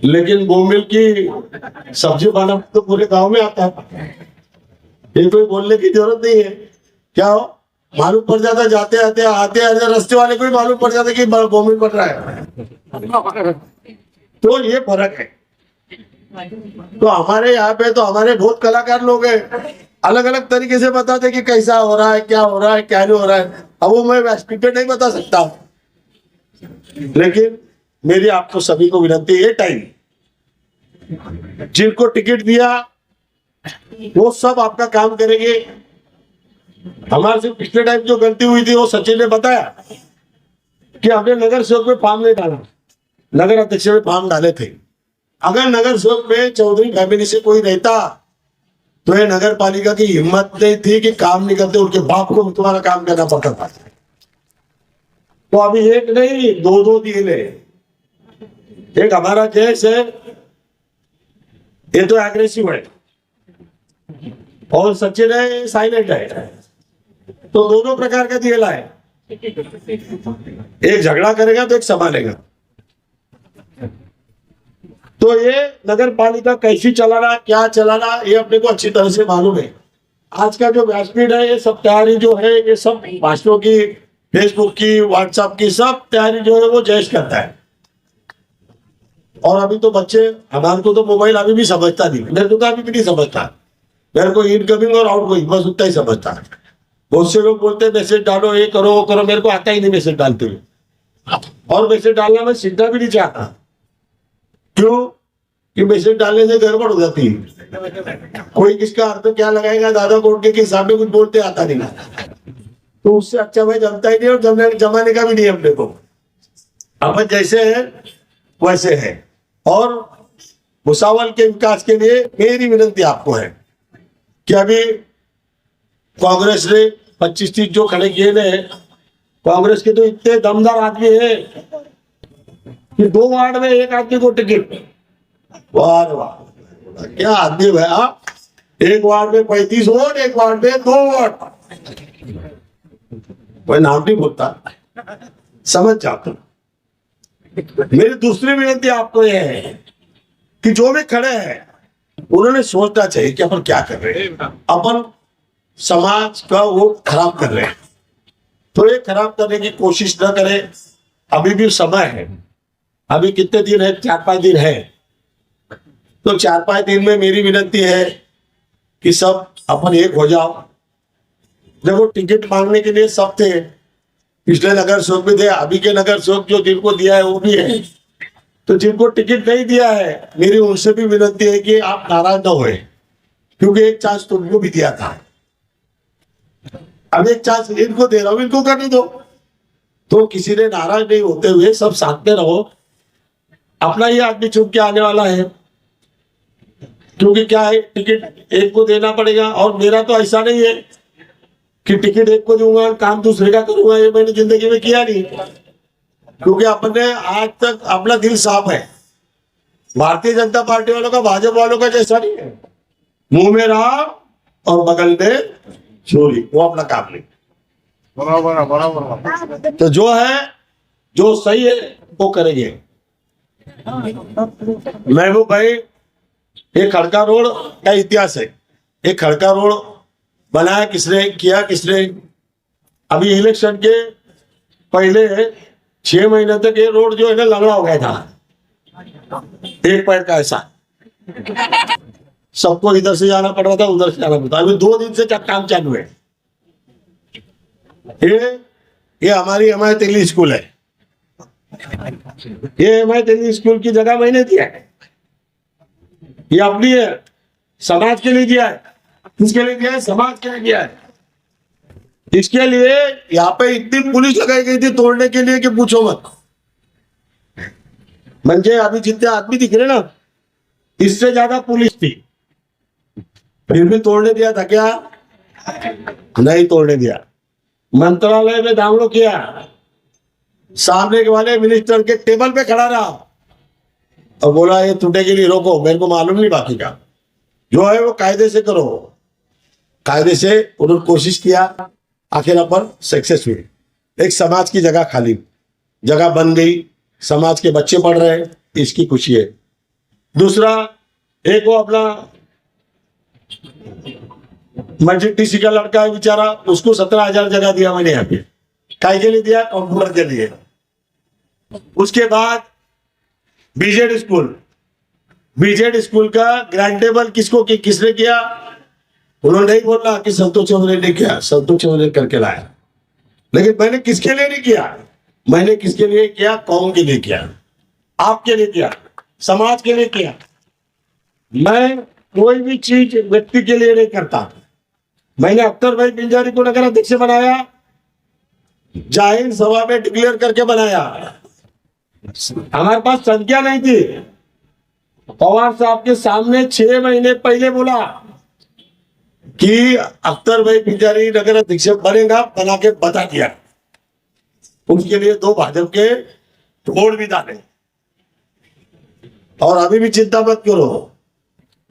लेकिन बोमिल की सब्जी बनाना तो पूरे गांव में आता है, ये कोई बोलने की जरूरत नहीं है। क्या हो मालूम पड़ जाता, जाते आते आते रास्ते वाले को ही मालूम पड़ जाता कि बोमिल पड़ रहा है। तो ये फर्क है। तो हमारे यहाँ पे तो हमारे बहुत कलाकार लोग हैं, अलग अलग तरीके से बताते कि कैसा हो रहा है, क्या हो रहा है, क्या नहीं हो रहा है। अब वो मैं स्पीकर नहीं बता सकता, लेकिन मेरी आपको सभी को विनती है, टाइम जिनको टिकट दिया वो सब आपका काम करेंगे। हमारे से पिछले टाइम जो गलती हुई थी वो सचिन ने बताया कि हमने नगर सेवक में फॉर्म नहीं डाला, नगर अध्यक्ष में फॉर्म डाले थे। अगर नगर सेवक में चौधरी फैमिली से कोई रहता तो ये नगर पालिका की हिम्मत नहीं थी कि काम नहीं करते, उनके बाप को तुम्हारा काम करना पड़ता था। तो अभी एक नहीं दो दिए ले, एक हमारा केस है, ये तो एग्रेसिव है और सचिन है साइलेंट है, तो दोनों प्रकार का दिए लाए, एक झगड़ा करेगा तो एक संभालेगा। तो ये नगर पालिका कैसी चलाना क्या चलाना ये अपने को अच्छी तरह से मालूम है। आज का जो व्यासपीठ है ये सब तैयारी जो है ये सब भाषणों की, फेसबुक की, व्हाट्सएप की सब तैयारी जो है वो जयेश करता है। और अभी तो बच्चे, हमारे को तो मोबाइल अभी भी समझता नहीं, मेरे को तो अभी भी नहीं समझता, मेरे को इनकमिंग और आउटगोइंग बस उतना ही समझता है। बहुत से लोग बोलते हैं मैसेज डालो, ये करो वो करो, मेरे को आता ही नहीं मैसेज डालते हुए, और मैसेज डालना मैं सीखना भी नहीं चाहता। क्यों कि मैसेज डालने से गड़बड़ हो जाती है, कोई किसका अर्थ क्या लगाएगा दादा कोट के हिसाब में कुछ बोलते आता नहीं, तो उससे अच्छा मैं जमता ही नहीं और जमाने का भी नहीं अपने को। अपन जैसे है वैसे है। और भुसावल के विकास के लिए मेरी विनती आपको है कि अभी कांग्रेस ने 25-30 जो खड़े किए ने, कांग्रेस के तो इतने दमदार आदमी है कि 2 वार्ड में एक आदमी को टिकट, वाह वाह क्या आदमी है आप, एक वार्ड में 35 वोट, एक वार्ड में 2 वोट, कोई नाम नहीं बोलता, समझ जाता। मेरी दूसरी विनती आपको यह है कि जो भी खड़े हैं उन्होंने सोचना चाहिए कि अपन क्या कर रहे हैं, अपन समाज का वो खराब कर रहे हैं, तो ये खराब करने की कोशिश न करें। अभी भी समय है, अभी कितने दिन है, 4-5 दिन है, तो 4-5 दिन में मेरी विनती है कि सब अपन एक हो जाओ। देखो टिकट मांगने के लिए सब थे, पिछले नगर सेवक भी थे, अभी के नगर सेवक जो जिनको दिया है वो भी है, तो जिनको टिकट नहीं दिया है मेरी उनसे भी विनती है कि आप नाराज न होए, क्योंकि एक चांस तुमको भी दिया था, अब एक चांस इनको दे रहा हूं, इनको करने दो। तो किसी ने नाराज नहीं होते हुए सब साथ में रहो, अपना ही आदमी चुन के आने वाला है, क्योंकि क्या है टिकट एक को देना पड़ेगा। और मेरा तो ऐसा नहीं है कि टिकट एक को दूंगा काम दूसरे का करूंगा, ये मैंने जिंदगी में किया नहीं, क्योंकि अपने आज तक अपना दिल साफ है। भारतीय जनता पार्टी वालों का भाजपा वालों का जैसा नहीं है, मुंह में राम और बगल में चोरी, वो अपना काम नहीं। तो जो है जो सही है वो करेंगे। महबूब भाई, एक खड़का रोड का इतिहास है, एक खड़का रोड बनाया किसने, किया किसने। अभी इलेक्शन के पहले 6 महीने तक ये रोड जो है ना लंगड़ा हो गया था, एक पैर का ऐसा, सबको इधर से जाना पड़ रहा था उधर से जाना पड़ता। अभी 2 दिन से क्या काम चालू है। ये हमारी हिमायत इंग्लिश स्कूल है, ये हिमायत इंग्लिश स्कूल की जगह मैंने दिया है, ये अपनी है, समाज के लिए दिया है। किसके लिए दिया है? समाज के लिए दिया है। इसके लिए यहाँ पे इतनी पुलिस लगाई गई थी तोड़ने के लिए कि पूछो मत। म्हणजे अभी जितने आदमी दिख रहे ना, इससे ज्यादा पुलिस थी, फिर भी तोड़ने दिया था क्या? नहीं तोड़ने दिया। मंत्रालय में दांगड़ो किया, सामने के वाले मिनिस्टर के टेबल पे खड़ा रहा, और बोला ये टूटे के लिए रोको, मेरे को मालूम नहीं बाकी का, जो है वो कायदे से करो। कायदे से उन्होंने कोशिश किया, आखिर अपन सक्सेस हुए। एक समाज की जगह खाली, जगह बन गई, समाज के बच्चे पढ़ रहे हैं, इसकी खुशी है। दूसरा, एक वो अपना मस्जिद टीसी का लड़का है बेचारा, उसको 17,000 जगह दिया मैंने यहाँ पे। काय के लिए दिया? कंप्यूटर के लिए। उसके बाद बीजेड स्कूल का ग्रांटेबल किसने किया? उन्होंने नहीं बोला कि संतोष चौधरी ने किया, संतोष चौधरी करके लाया। लेकिन मैंने किसके लिए नहीं किया? मैंने किसके लिए किया? कौम के लिए किया, आपके लिए किया, समाज के लिए किया। मैं कोई भी चीज व्यक्ति के लिए नहीं करता। मैंने अख्तर भाई पिंजारी को नगर अध्यक्ष बनाया, जाहिर सभा में डिक्लेयर करके बनाया। हमारे पास संख्या नहीं थी। पवार साहब के सामने 6 महीने पहले बोला कि अख्तर भाई पिंजारी नगर अध्यक्ष बनेगा, बना के बता दिया। उसके लिए 2 भाजपा के वोट भी डाले। और अभी भी चिंता मत करो,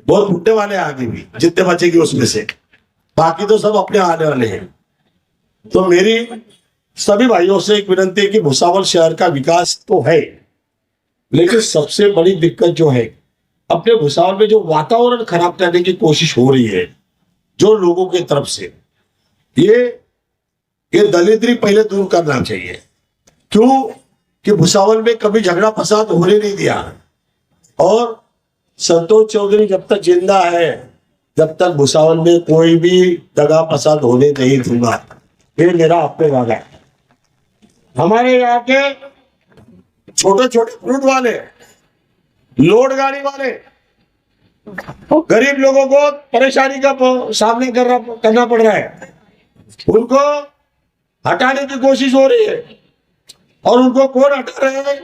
बहुत फुटने वाले हैं आगे भी, जितने बचेगी उसमें से, बाकी तो सब अपने आने वाले हैं। तो मेरी सभी भाइयों से एक विनती है कि भुसावल शहर का विकास तो है, लेकिन सबसे बड़ी दिक्कत जो है, अपने भुसावल में जो वातावरण खराब करने की कोशिश हो रही है जो लोगों की तरफ से, ये दलिद्री पहले दूर करना चाहिए। क्यों कि भुसावल में कभी झगड़ा फसाद होने नहीं दिया। और संतोष चौधरी जब तक जिंदा है, जब तक भुसावल में कोई भी दगा फसाद होने नहीं दूंगा, ये मेरा आपको वादा है। हमारे यहाँ के छोटे छोटे फ्रूट वाले, लोड गाड़ी वाले, गरीब लोगों को परेशानी का सामना करना पड़ रहा है, उनको हटाने की कोशिश हो रही है। और उनको कौन हटा रहे हैं?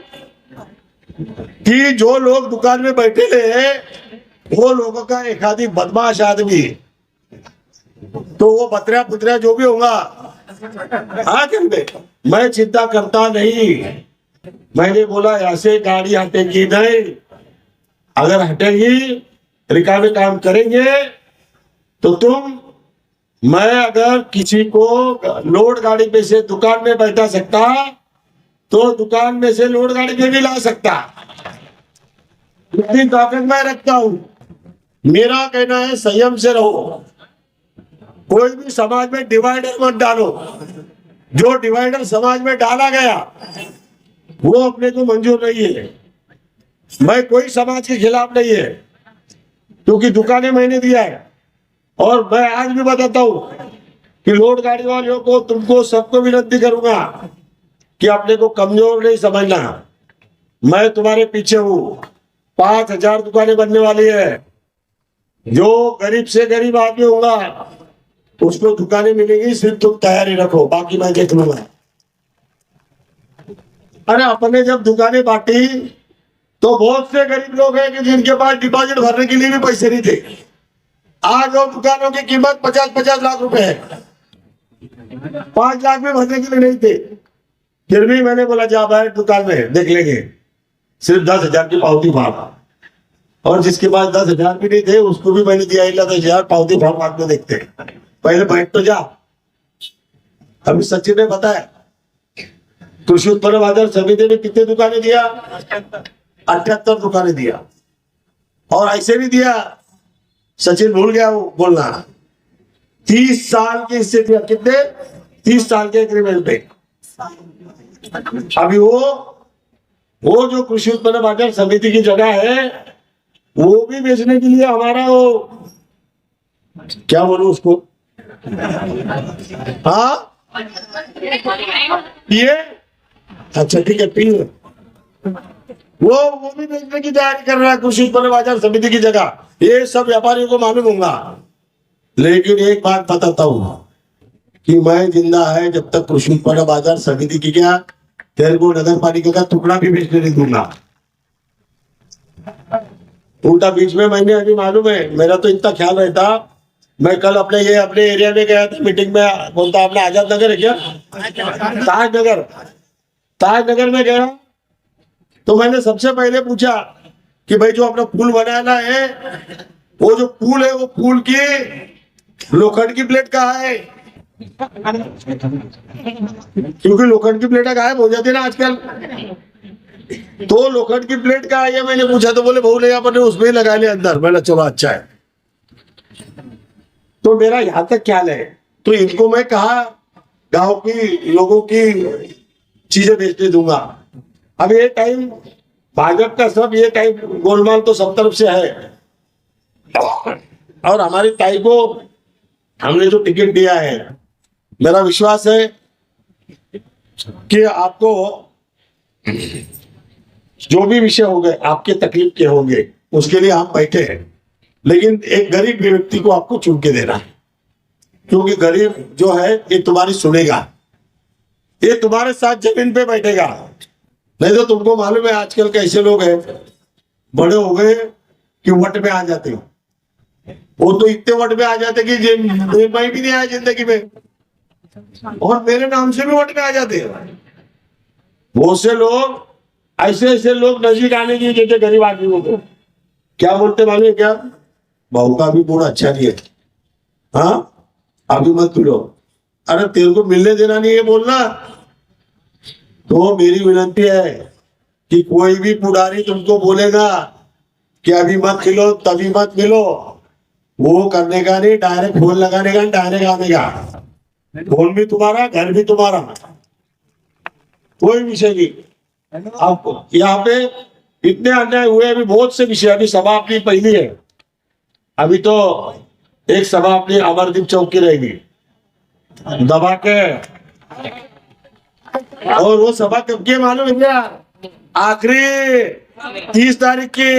कि जो लोग दुकान में बैठे हैं, वो लोगों का एक आदि बदमाश आदमी, तो वो बतरा पुतरा जो भी होगा, हाँ कहते, मैं चिंता करता नहीं। मैंने बोला ऐसे गाड़ी हटेगी नहीं, अगर हटेगी, तरीका में काम करेंगे तो मैं अगर किसी को लोड गाड़ी पे से दुकान में बैठा सकता, तो दुकान में से लोड गाड़ी पे भी ला सकता। इतनी ताकत मैं रखता हूं। मेरा कहना है संयम से रहो, कोई भी समाज में डिवाइडर मत डालो। जो डिवाइडर समाज में डाला गया वो अपने को मंजूर नहीं है। मैं कोई समाज के खिलाफ नहीं है, क्योंकि दुकानें मैंने दिया है। और मैं आज भी बताता हूं कि लोड गाड़ी वालों को, तुमको सबको विनती करूंगा कि अपने को कमजोर नहीं समझना। मैं तुम्हारे पीछे हूं। 5,000 दुकानें बनने वाली है। जो गरीब से गरीब आदमी होगा उसको दुकानें मिलेगी, सिर्फ तुम तैयारी रखो, बाकी मैं देख लूंगा। अरे अपने जब दुकानें बांटी तो बहुत से गरीब लोग हैं कि जिनके पास डिपॉजिट भरने के लिए भी पैसे नहीं थे। आज वो दुकानों की कीमत 50-50 लाख रुपए है, 5 लाख में भरने के लिए नहीं थे। फिर भी मैंने बोला जा भाई दुकान में देख लेंगे, सिर्फ 10,000 की पावती फाड़। और जिसके पास 10,000 भी नहीं थे उसको भी मैंने दिया 10,000 पावती फाड़, बाद में देखते, पहले बैठ तो जा। अभी सचिन ने बताया कृषि उत्पन्न बाजार समिति ने कितने दुकानें दिया? 78 दुकानें दिया। और ऐसे भी दिया, सचिन भूल गया वो बोलना, 30 साल के हिस्से दिया। कितने? 30 साल के एग्रीमेंट पे। अभी वो जो कृषि उत्पन्न बाजार समिति की जगह है, वो भी बेचने के लिए हमारा वो क्या बोलूं उसको, हाँ ये अच्छा ठीक है पी, वो भी बेचने की तैयारी कर रहा है कृषि उत्पन्न बाजार समिति की जगह। ये सब व्यापारियों को मालूम होगा। लेकिन एक बात बताता हूं कि मैं जिंदा है जब तक कृषि उत्पन्न बाजार समिति की क्या, तेरे को नगर पालिका का टुकड़ा भी बेचने नहीं दूंगा। उल्टा बीच में मैंने अभी मालूम है, मेरा तो इतना ख्याल रहता, मैं कल अपने एरिया में गया था मीटिंग में, बोलता अपना आजाद नगर है क्या, ताजनगर में गया। तो मैंने सबसे पहले पूछा कि भाई जो अपना पुल बनाना है, वो जो पुल है वो पुल की लोखंड की प्लेट कहाँ है? क्योंकि लोखंड की प्लेटें गायब हो जाती है ना आजकल। तो लोखंड की प्लेट कहाँ है मैंने पूछा, तो बोले बहु नहीं अपन ने उसमें ही लगा लिया अंदर। मैंने चलो अच्छा है। तो मेरा यहां तक ख्याल है, तो इनको मैं कहा गांव की लोगों की चीजें बेचने दूंगा। अब ये टाइम भाजपा का सब ये टाइम गोलमाल तो सब तरफ से है, और हमारी ताई को हमने जो टिकट दिया है, मेरा विश्वास है कि आपको जो भी विषय होंगे आपके तकलीफ के होंगे उसके लिए हम बैठे हैं, लेकिन एक गरीब व्यक्ति को आपको चुन के देना है, क्योंकि गरीब जो है ये तुम्हारी सुनेगा, ये तुम्हारे साथ जमीन पे बैठेगा। नहीं तो तुमको मालूम है आजकल कैसे लोग हैं, बड़े हो गए कि वट में आ जाते हो। वो तो इतने वट में आ जाते कि मैं भी नहीं आया जिंदगी में, और मेरे नाम से भी वट में आ जाते हैं। बहुत से लोग ऐसे लोग नजदीक आने की देते गरीब आदमियों को। क्या बोलते मालूम क्या? बहू का भी मूड अच्छा नहीं है, हाँ अभी मत मिलो। अरे तेरे को मिलने देना नहीं है बोलना। तो मेरी विनती है कि कोई भी पुजारी तुमको बोलेगा कि अभी मत मिलो तभी मत मिलो, वो करने का नहीं, डायरेक्ट फोन लगाने का, डायरेक्ट आने का। फोन भी तुम्हारा, घर भी तुम्हारा, कोई विषय नहीं। आपको यहाँ पे इतने अन्याय हुए, अभी बहुत से विषय, अभी सभा अपनी पहली है, अभी तो एक सभा अपनी अमरदीप चौक की रहेगी दबा के, और वो सभा कब की मालूम है क्या? आखिरी 30 तारीख की,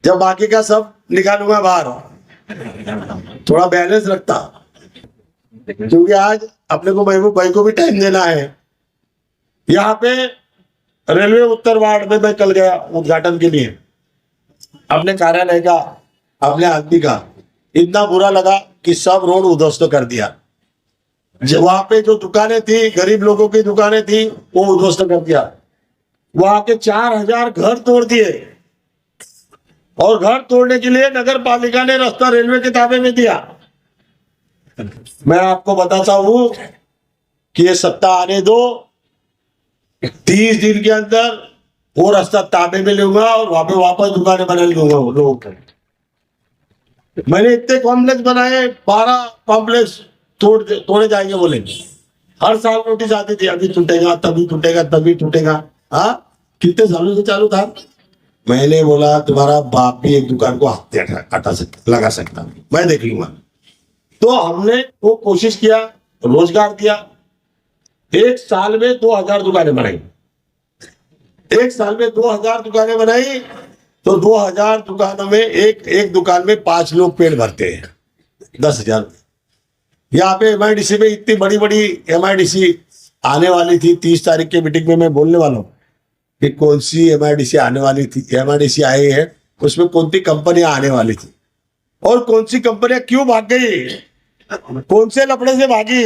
जब बाकी का सब निकालूंगा बाहर। थोड़ा बैलेंस रखता, क्योंकि आज अपने को महबूब भाई को भी टाइम देना है। यहाँ पे रेलवे उत्तर वार्ड में मैं कल गया उद्घाटन के लिए, अपने कार्यालय का, अपने आदमी का। इतना बुरा लगा कि सब रोड उध्वस्त कर दिया। वहां पे जो दुकानें थी, गरीब लोगों की दुकानें थी, वो उध्वस्त कर दिया। वहां के 4000 घर तोड़ दिए, और घर तोड़ने के लिए नगर पालिका ने रास्ता रेलवे के ताबे में दिया। मैं आपको बताता हूं कि ये सत्ता आने दो, 30 दिन के अंदर वो रास्ता ताबे में लूंगा और वहां पे वापस दुकानें बना लूंगा लोगों को। मैंने इतने कॉम्प्लेक्स बनाए, 12 कॉम्प्लेक्स तोड़े जाएंगे बोले। हर साल नोटिस आती थी, अभी टूटेगा तभी टूटेगा तभी टूटेगा। हाँ कितने सालों से चालू था। मैंने बोला तुम्हारा बाप भी एक दुकान को हाथ हटा सकता, लगा सकता, मैं देख लूंगा। तो हमने वो कोशिश किया, रोजगार दिया। एक साल में 2000 दुकानें बनाई, एक साल में 2000 दुकानें बनाई। तो 2000 दुकानों में एक दुकान में 5 लोग पेड़ भरते हैं, 10,000। यहाँ पे MIDC में इतनी बड़ी बड़ी MIDC आने वाली थी। 30 तारीख के मीटिंग में मैं बोलने वाला हूँ कि कौन सी MIDC आने वाली थी, MIDC आई है, उसमें कौन सी कंपनियां आने वाली थी, और कौन सी कंपनियां क्यों भाग गई, कौन से लफड़े से भागी,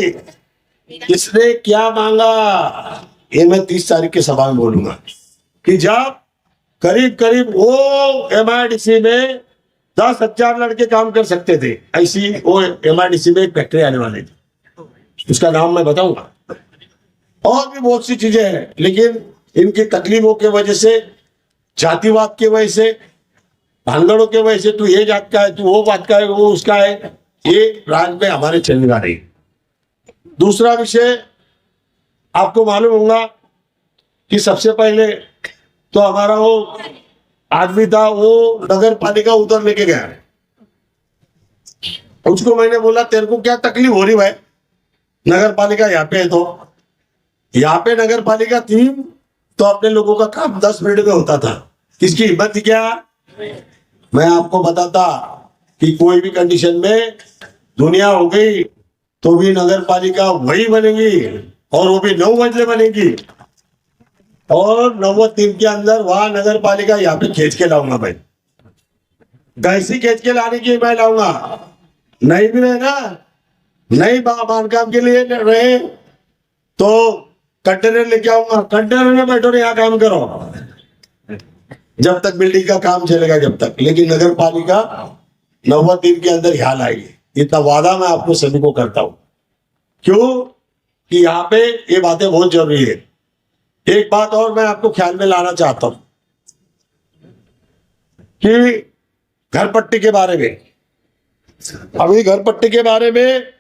किसने क्या मांगा। ये मैं 30 तारीख के सभा में बोलूंगा कि जब करीब करीब वो MIDC में 10,000 लड़के काम कर सकते थे, ऐसी वो MIDC में एक फैक्ट्री आने वाली थी, उसका नाम मैं बताऊंगा। और भी बहुत सी चीजें हैं, लेकिन इनकी तकलीफों के वजह से, जातिवाद के वजह से, भांगड़ों के वजह से, तू ये जात का है, तू वो बात का है, वो उसका है, ये राज में हमारे चलने आ रही। दूसरा विषय आपको मालूम होगा कि सबसे पहले तो हमारा वो आदमी था, वो नगर पालिका उधर लेके गया। उसको मैंने बोला तेरे को क्या तकलीफ हो रही भाई, नगर पालिका यहाँ पे है। तो यहाँ पे नगर पालिका थी तो अपने लोगों का काम 10 मिनट में होता था। किसकी हिम्मत थी क्या? मैं आपको बताता कि कोई भी कंडीशन में दुनिया हो गई तो भी नगर पालिका वही बनेगी, और वो भी 9 मंजिले बनेगी, और 90 दिन के अंदर वहां नगर पालिका यहाँ पे खींच के लाऊंगा भाई। कैसी खींच के लाने की मैं लाऊंगा, नहीं भी रहे ना, नहीं बांधकाम के लिए रहे तो कंटेनर लेके आऊंगा, कंटेनर में बैठो यहाँ काम करो। जब तक बिल्डिंग का काम चलेगा जब तक, लेकिन नगर पालिका 90 दिन के अंदर यहाँ लाएगी, इतना वादा मैं आपको सभी को करता हूं। क्यों कि यहाँ पे ये बातें बहुत जरूरी है। एक बात और मैं आपको ख्याल में लाना चाहता हूं कि घर पट्टी के बारे में, अभी घर पट्टी के बारे में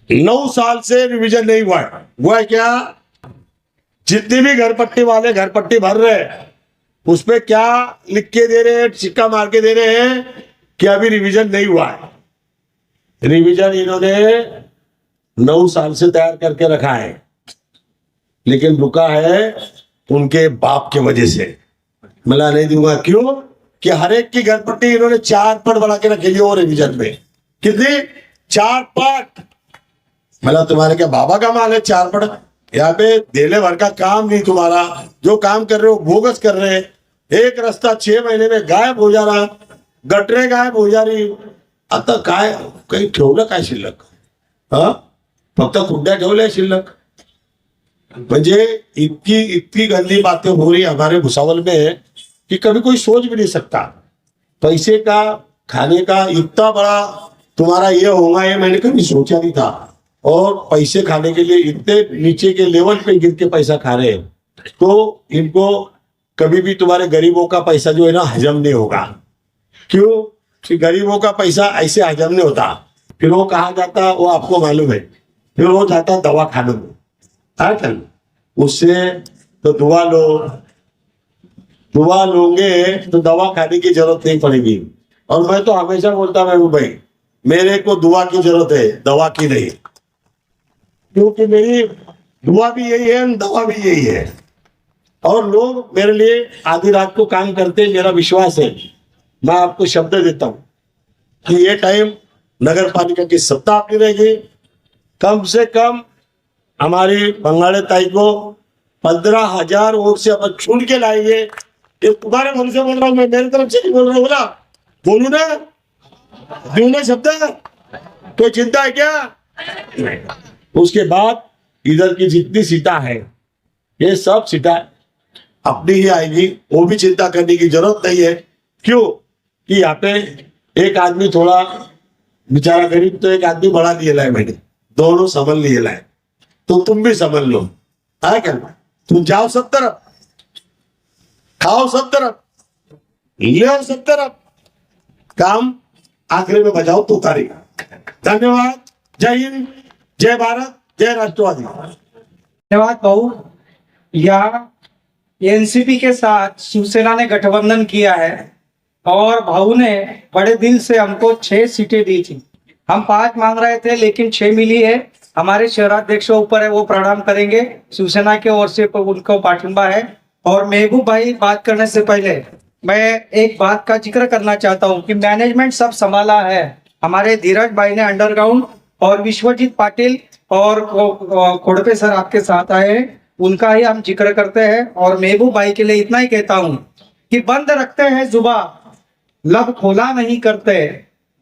9 साल से रिवीजन नहीं हुआ है। हुआ है क्या? जितनी भी घर पट्टी वाले घर पट्टी भर रहे हैं उस पे क्या लिख के दे रहे हैं, सिक्का मार के दे रहे हैं कि अभी रिवीजन नहीं हुआ है। रिवीजन इन्होंने 9 साल से तैयार करके रखा है, लेकिन रुका है उनके बाप के वजह से। मिला नहीं दूंगा। क्यों कि हर एक की घर पट्टी इन्होंने 4 पट बढ़ा के रखी है रिवीजन में। कितनी? 4 पट। मिला तुम्हारे क्या बाबा का माल है 4 पट? यहाँ पे देने भर का काम नहीं तुम्हारा, जो काम कर रहे हो बोगस कर रहे हैं। एक रास्ता 6 महीने में गायब हो जा रहा, गटरे गायब हो जा रही। आता काय काही ठेवलं काय शिल्लक? हा, फक्त कुड्या ठेवल्या शिल्लक। म्हणजे इतकी गंदी बातें हो रही हमारे भुसावल में कि कभी कोई सोच भी नहीं सकता। पैसे का खाने का इतना बड़ा तुम्हारा ये होगा, ये मैंने कभी सोचा नहीं था। और पैसे खाने के लिए इतने नीचे के लेवल पे गिर के पैसा खा रहे हैं, तो इनको कभी भी तुम्हारे गरीबों का पैसा जो है ना हजम नहीं होगा। क्यों कि गरीबों का पैसा ऐसे हजम नहीं होता। फिर वो कहा जाता वो आपको मालूम है, फिर वो जाता दवा खाने में। उससे तो दुआ लोगे तो दवा खाने की जरूरत नहीं पड़ेगी। और मैं तो हमेशा बोलता हूँ भाई, मेरे को दुआ की जरूरत है, दवा की नहीं। क्योंकि मेरी दुआ भी यही है, दवा भी यही है। और लोग मेरे लिए आधी रात को काम करते, मेरा विश्वास है। मैं आपको शब्द देता हूं कि ये टाइम नगर पालिका की सत्ता अपनी रहेगी। कम से कम हमारी बंगाले ताई को 15,000 वोट से अपन चुन के लाएंगे। ये तुम्हारे मन से बोल रहा हूँ मैं, मेरी तरफ से नहीं बोल रहा हूँ ना। बोलू ना, दूं ना शब्द, कोई चिंता है क्या? उसके बाद इधर की जितनी सीटा है ये सब सीटा अपनी ही आएगी, वो भी चिंता करने की जरूरत नहीं है। क्यों कि यहाँ पे एक आदमी थोड़ा बेचारा गरीब, तो एक आदमी बड़ा लिए लाए, मैंने दोनों संभल लिए लाए। तो तुम भी संभल लो। है क्या? तुम जाओ सब तरफ, खाओ सब तरफ, ले सब तरफ, काम आखिरी में बजाओ तो तारीख। धन्यवाद। जय हिंद, जय भारत, जय राष्ट्रवादी। धन्यवाद भाऊ। यहाँ एनसीपी के साथ शिवसेना ने गठबंधन किया है और भाऊ ने बड़े दिल से हमको 6 सीटें दी थी। हम 5 मांग रहे थे लेकिन 6 मिली है। हमारे शहराध्यक्ष ऊपर है, वो प्रणाम करेंगे। शिवसेना की ओर से उनको पाठिंबा है। और महबूब भाई, बात करने से पहले मैं एक बात का जिक्र करना चाहता हूँ कि मैनेजमेंट सब संभाला है। हमारे धीरज भाई ने अंडरग्राउंड, और विश्वजीत पाटिल और खोड़पे सर आपके साथ आए, उनका ही हम जिक्र करते हैं। और महबूब भाई के लिए इतना ही कहता हूं कि बंद रखते हैं जुबा, लब खोला नहीं करते।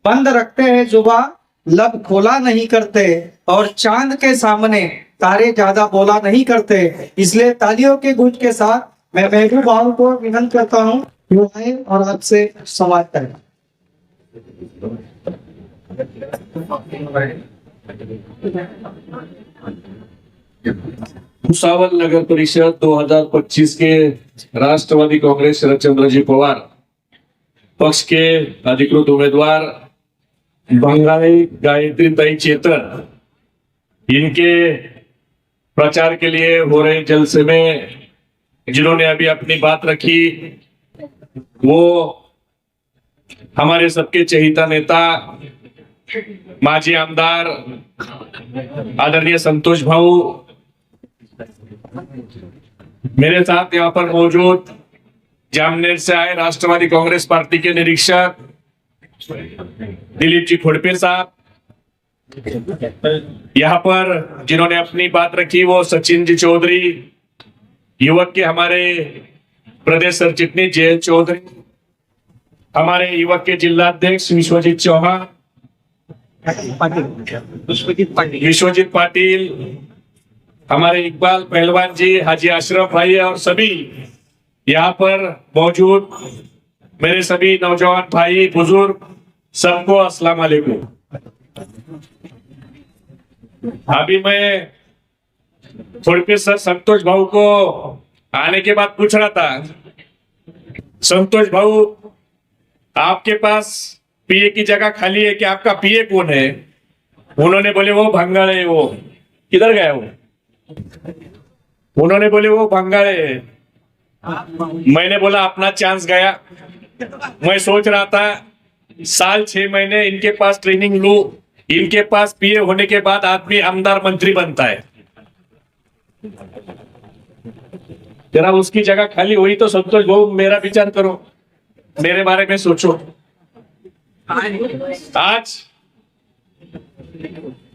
बंद रखते हैं जुबा, लब खोला नहीं करते। और चांद के सामने तारे ज्यादा बोला नहीं करते। इसलिए तालियों के गूंज के साथ मैं महबूब भाई को विनंती करता हूं कि वो आए और आपसे संवाद करें। भुसावल नगर परिषद 2025 के राष्ट्रवादी कांग्रेस शरद चंद्र जी पवार पक्ष के अधिकृत उम्मीदवार बंगाली गायत्री ताई चेतन, इनके प्रचार के लिए हो रहे जलसे में जिन्होंने अभी अपनी बात रखी, वो हमारे सबके चहेता नेता माजी आमदार आदरणीय संतोष भाऊ, मेरे साथ यहाँ पर मौजूद जामनेर से आए राष्ट्रवादी कांग्रेस पार्टी के निरीक्षक दिलीप जी खोड़पे साहब, यहाँ पर जिन्होंने अपनी बात रखी वो सचिन जी चौधरी, युवक के हमारे प्रदेश सर चिटनी जय चौधरी, हमारे युवक के जिलाध्यक्ष विश्वजीत चौहान, विश्वजीत पाटिल, हमारे इकबाल पहलवान जी, हाजी अशरफ भाई और सभी यहाँ पर मौजूद मेरे सभी नौजवान भाई बुजुर्ग सबको अस्सलाम वालेकुम। अभी मैं प्रोफेसर संतोष भाऊ को आने के बाद पूछ रहा था, संतोष भाऊ आपके पास पीए की जगह खाली है कि आपका पीए कौन है? उन्होंने बोले वो भंगाल है। वो किधर गया वो? उन्होंने बोले वो भंगाल है। मैंने बोला अपना चांस गया। मैं सोच रहा था साल 6 महीने इनके पास ट्रेनिंग लूं, इनके पास पीए होने के बाद आदमी आमदार मंत्री बनता है। जरा उसकी जगह खाली हुई तो संतोष भाऊ मेरा विचार करो, मेरे बारे में सोचो। आज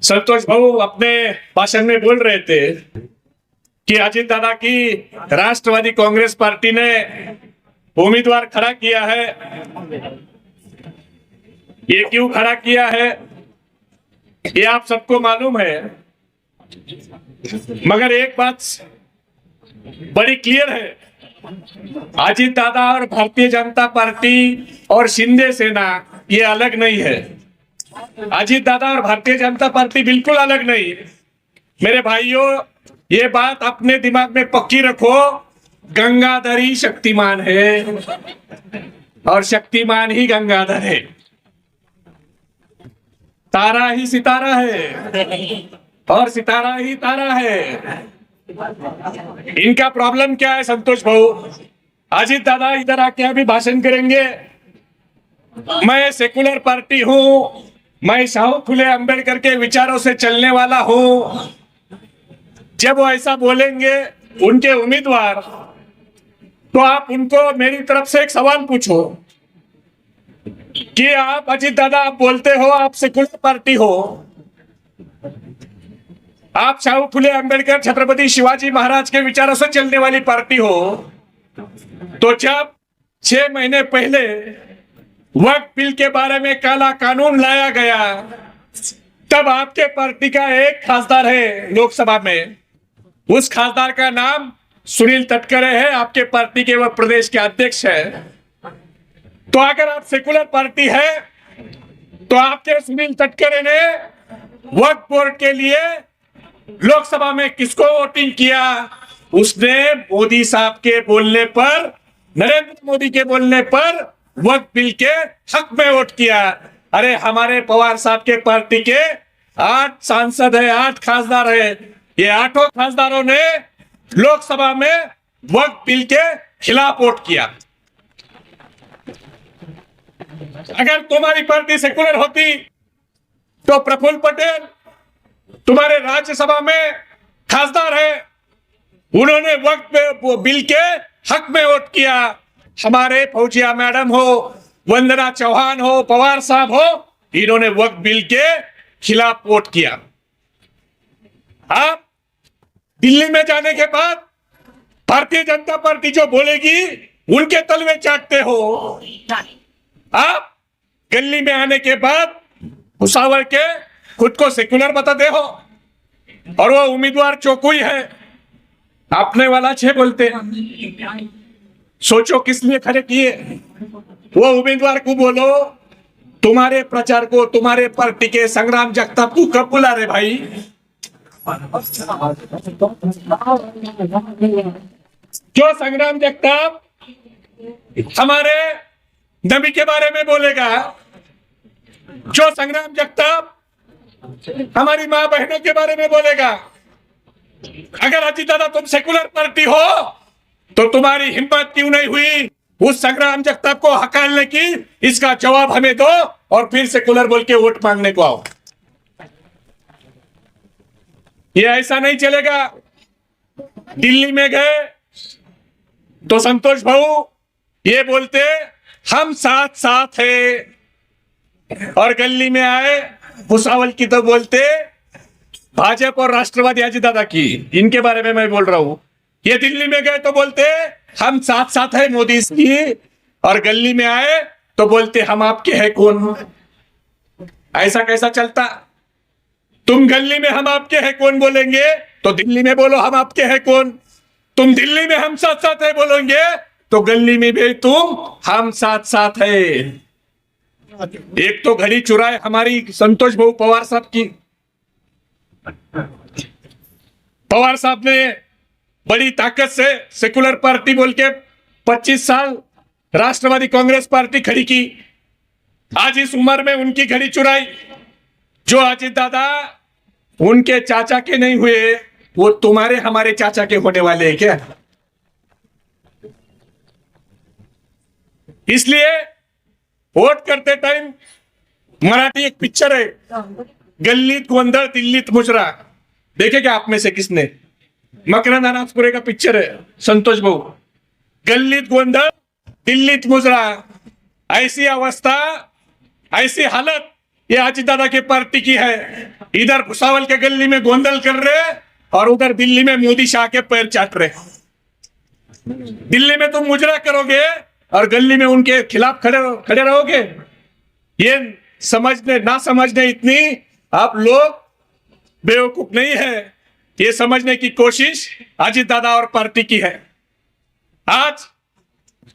संतोष भाऊ अपने भाषण में बोल रहे थे कि अजीत दादा की राष्ट्रवादी कांग्रेस पार्टी ने उम्मीदवार खड़ा किया है। ये क्यों खड़ा किया है ये आप सबको मालूम है, मगर एक बात बड़ी क्लियर है, अजीत दादा और भारतीय जनता पार्टी और शिंदे सेना ये अलग नहीं है। अजीत दादा और भारतीय जनता पार्टी बिल्कुल अलग नहीं। मेरे भाइयों, ये बात अपने दिमाग में पक्की रखो, गंगाधर ही शक्तिमान है और शक्तिमान ही गंगाधर है। तारा ही सितारा है और सितारा ही तारा है। इनका प्रॉब्लम क्या है संतोष भाऊ? अजीत दादा इधर आके अभी भाषण करेंगे, मैं सेकुलर पार्टी हूं, मैं साहू फुले अंबेडकर के विचारों से चलने वाला हूं। जब वो ऐसा बोलेंगे उनके उम्मीदवार, तो आप उनको मेरी तरफ से एक सवाल पूछो कि आप अजीत दादा आप बोलते हो आप सेकुलर पार्टी हो, आप साहू फुले अंबेडकर छत्रपति शिवाजी महाराज के विचारों से चलने वाली पार्टी हो, तो जब 6 महीने पहले वक्फ बिल के बारे में काला कानून लाया गया, तब आपके पार्टी का एक खासदार है लोकसभा में, उस खासदार का नाम सुनील तटकरे है, आपके पार्टी के वह प्रदेश के अध्यक्ष है। तो अगर आप सेकुलर पार्टी है तो आपके सुनील तटकरे ने वक्फ बोर्ड के लिए लोकसभा में किसको वोटिंग किया? उसने मोदी साहब के बोलने पर, नरेंद्र मोदी के बोलने पर वक्फ बिल के हक में वोट किया। अरे हमारे पवार साहब के पार्टी के 8 सांसद है, 8 खासदार है, ये 8 खासदारों ने लोकसभा में वक्फ बिल के खिलाफ वोट किया। अगर तुम्हारी पार्टी सेकुलर होती तो प्रफुल्ल पटेल तुम्हारे राज्यसभा में खासदार है, उन्होंने वक्फ बिल के हक में वोट किया। हमारे फौजिया मैडम हो, वंदना चौहान हो, पवार साहब हो, इन्होंने वक्फ बिल के खिलाफ वोट किया। आप दिल्ली में जाने के बाद भारतीय जनता पार्टी जो बोलेगी उनके तलवे चाटते हो। आप गली में आने के बाद भुसावल के खुद को सेकुलर बताते हो और वो उम्मीदवार चौकुई है, अपने वाला 6 बोलते। सोचो किस लिए खड़े किए? वो उम्मीदवार को बोलो, तुम्हारे प्रचार को तुम्हारे पार्टी के संग्राम जगताप को कब बुला रहे भाई? जो संग्राम जगताप हमारे नबी के बारे में बोलेगा, जो संग्राम जगताप हमारी माँ बहनों के बारे में बोलेगा, अगर अजीत दादा तुम सेकुलर पार्टी हो तो तुम्हारी हिम्मत क्यों नहीं हुई उस संग्राम जगताप को हकालने की? इसका जवाब हमें दो और फिर सेकुलर बोल के वोट मांगने को आओ। ये ऐसा नहीं चलेगा। दिल्ली में गए तो संतोष भाऊ ये बोलते हम साथ साथ है, और गली में आए भुसावल की तो बोलते भाजपा और राष्ट्रवादी अजीत दादा की, इनके बारे में मैं बोल रहा हूं। ये दिल्ली में गए तो बोलते हम साथ साथ है मोदी की, और गली में आए तो बोलते हम आपके हैं कौन। ऐसा कैसा चलता? तुम गली में हम आपके हैं कौन बोलेंगे तो दिल्ली में बोलो हम आपके हैं कौन। तुम दिल्ली में हम साथ साथ है बोलेंगे तो गली में भी तुम हम साथ साथ है। एक तो घड़ी चुराए हमारी संतोष भाऊ पवार साहब की। पवार साहब ने बड़ी ताकत से सेकुलर पार्टी बोल के 25 साल राष्ट्रवादी कांग्रेस पार्टी खड़ी की। आज इस उम्र में उनकी घड़ी चुराई। जो अजित दादा उनके चाचा के नहीं हुए, वो तुम्हारे हमारे चाचा के होने वाले हैं क्या? इसलिए वोट करते टाइम मराठी एक पिक्चर है, गल्लीत गोंधळ दिल्लीत मुजरा, देखे क्या आप में से किसने? मकरंद अनासपुरे का पिक्चर है, संतोष भाऊ। गल्लीत गोंधळ दिल्लीत मुजरा, ऐसी अवस्था, ऐसी हालत ये अजित दादा के पार्टी की है। इधर भुसावल के गली में गोंधल कर रहे और उधर दिल्ली में मोदी शाह के पैर चाट रहे। दिल्ली में तुम मुजरा करोगे और गली में उनके खिलाफ खड़े रहोगे। ये समझने ना समझने इतनी आप लोग बेवकूफ नहीं है। ये समझने की कोशिश अजित दादा और पार्टी की है। आज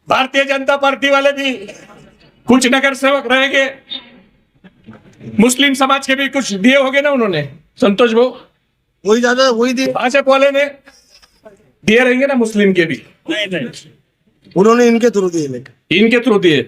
भारतीय जनता पार्टी वाले भी कुछ नगर सेवक रहेंगे, मुस्लिम समाज के भी कुछ दिए होंगे ना उन्होंने, संतोष भाऊ वही ज्यादा वही दिए, भाजपा वाले ने दिए रहेंगे ना मुस्लिम के भी। उन्होंने इनके थ्रू दिए, इनके थ्रू दिए।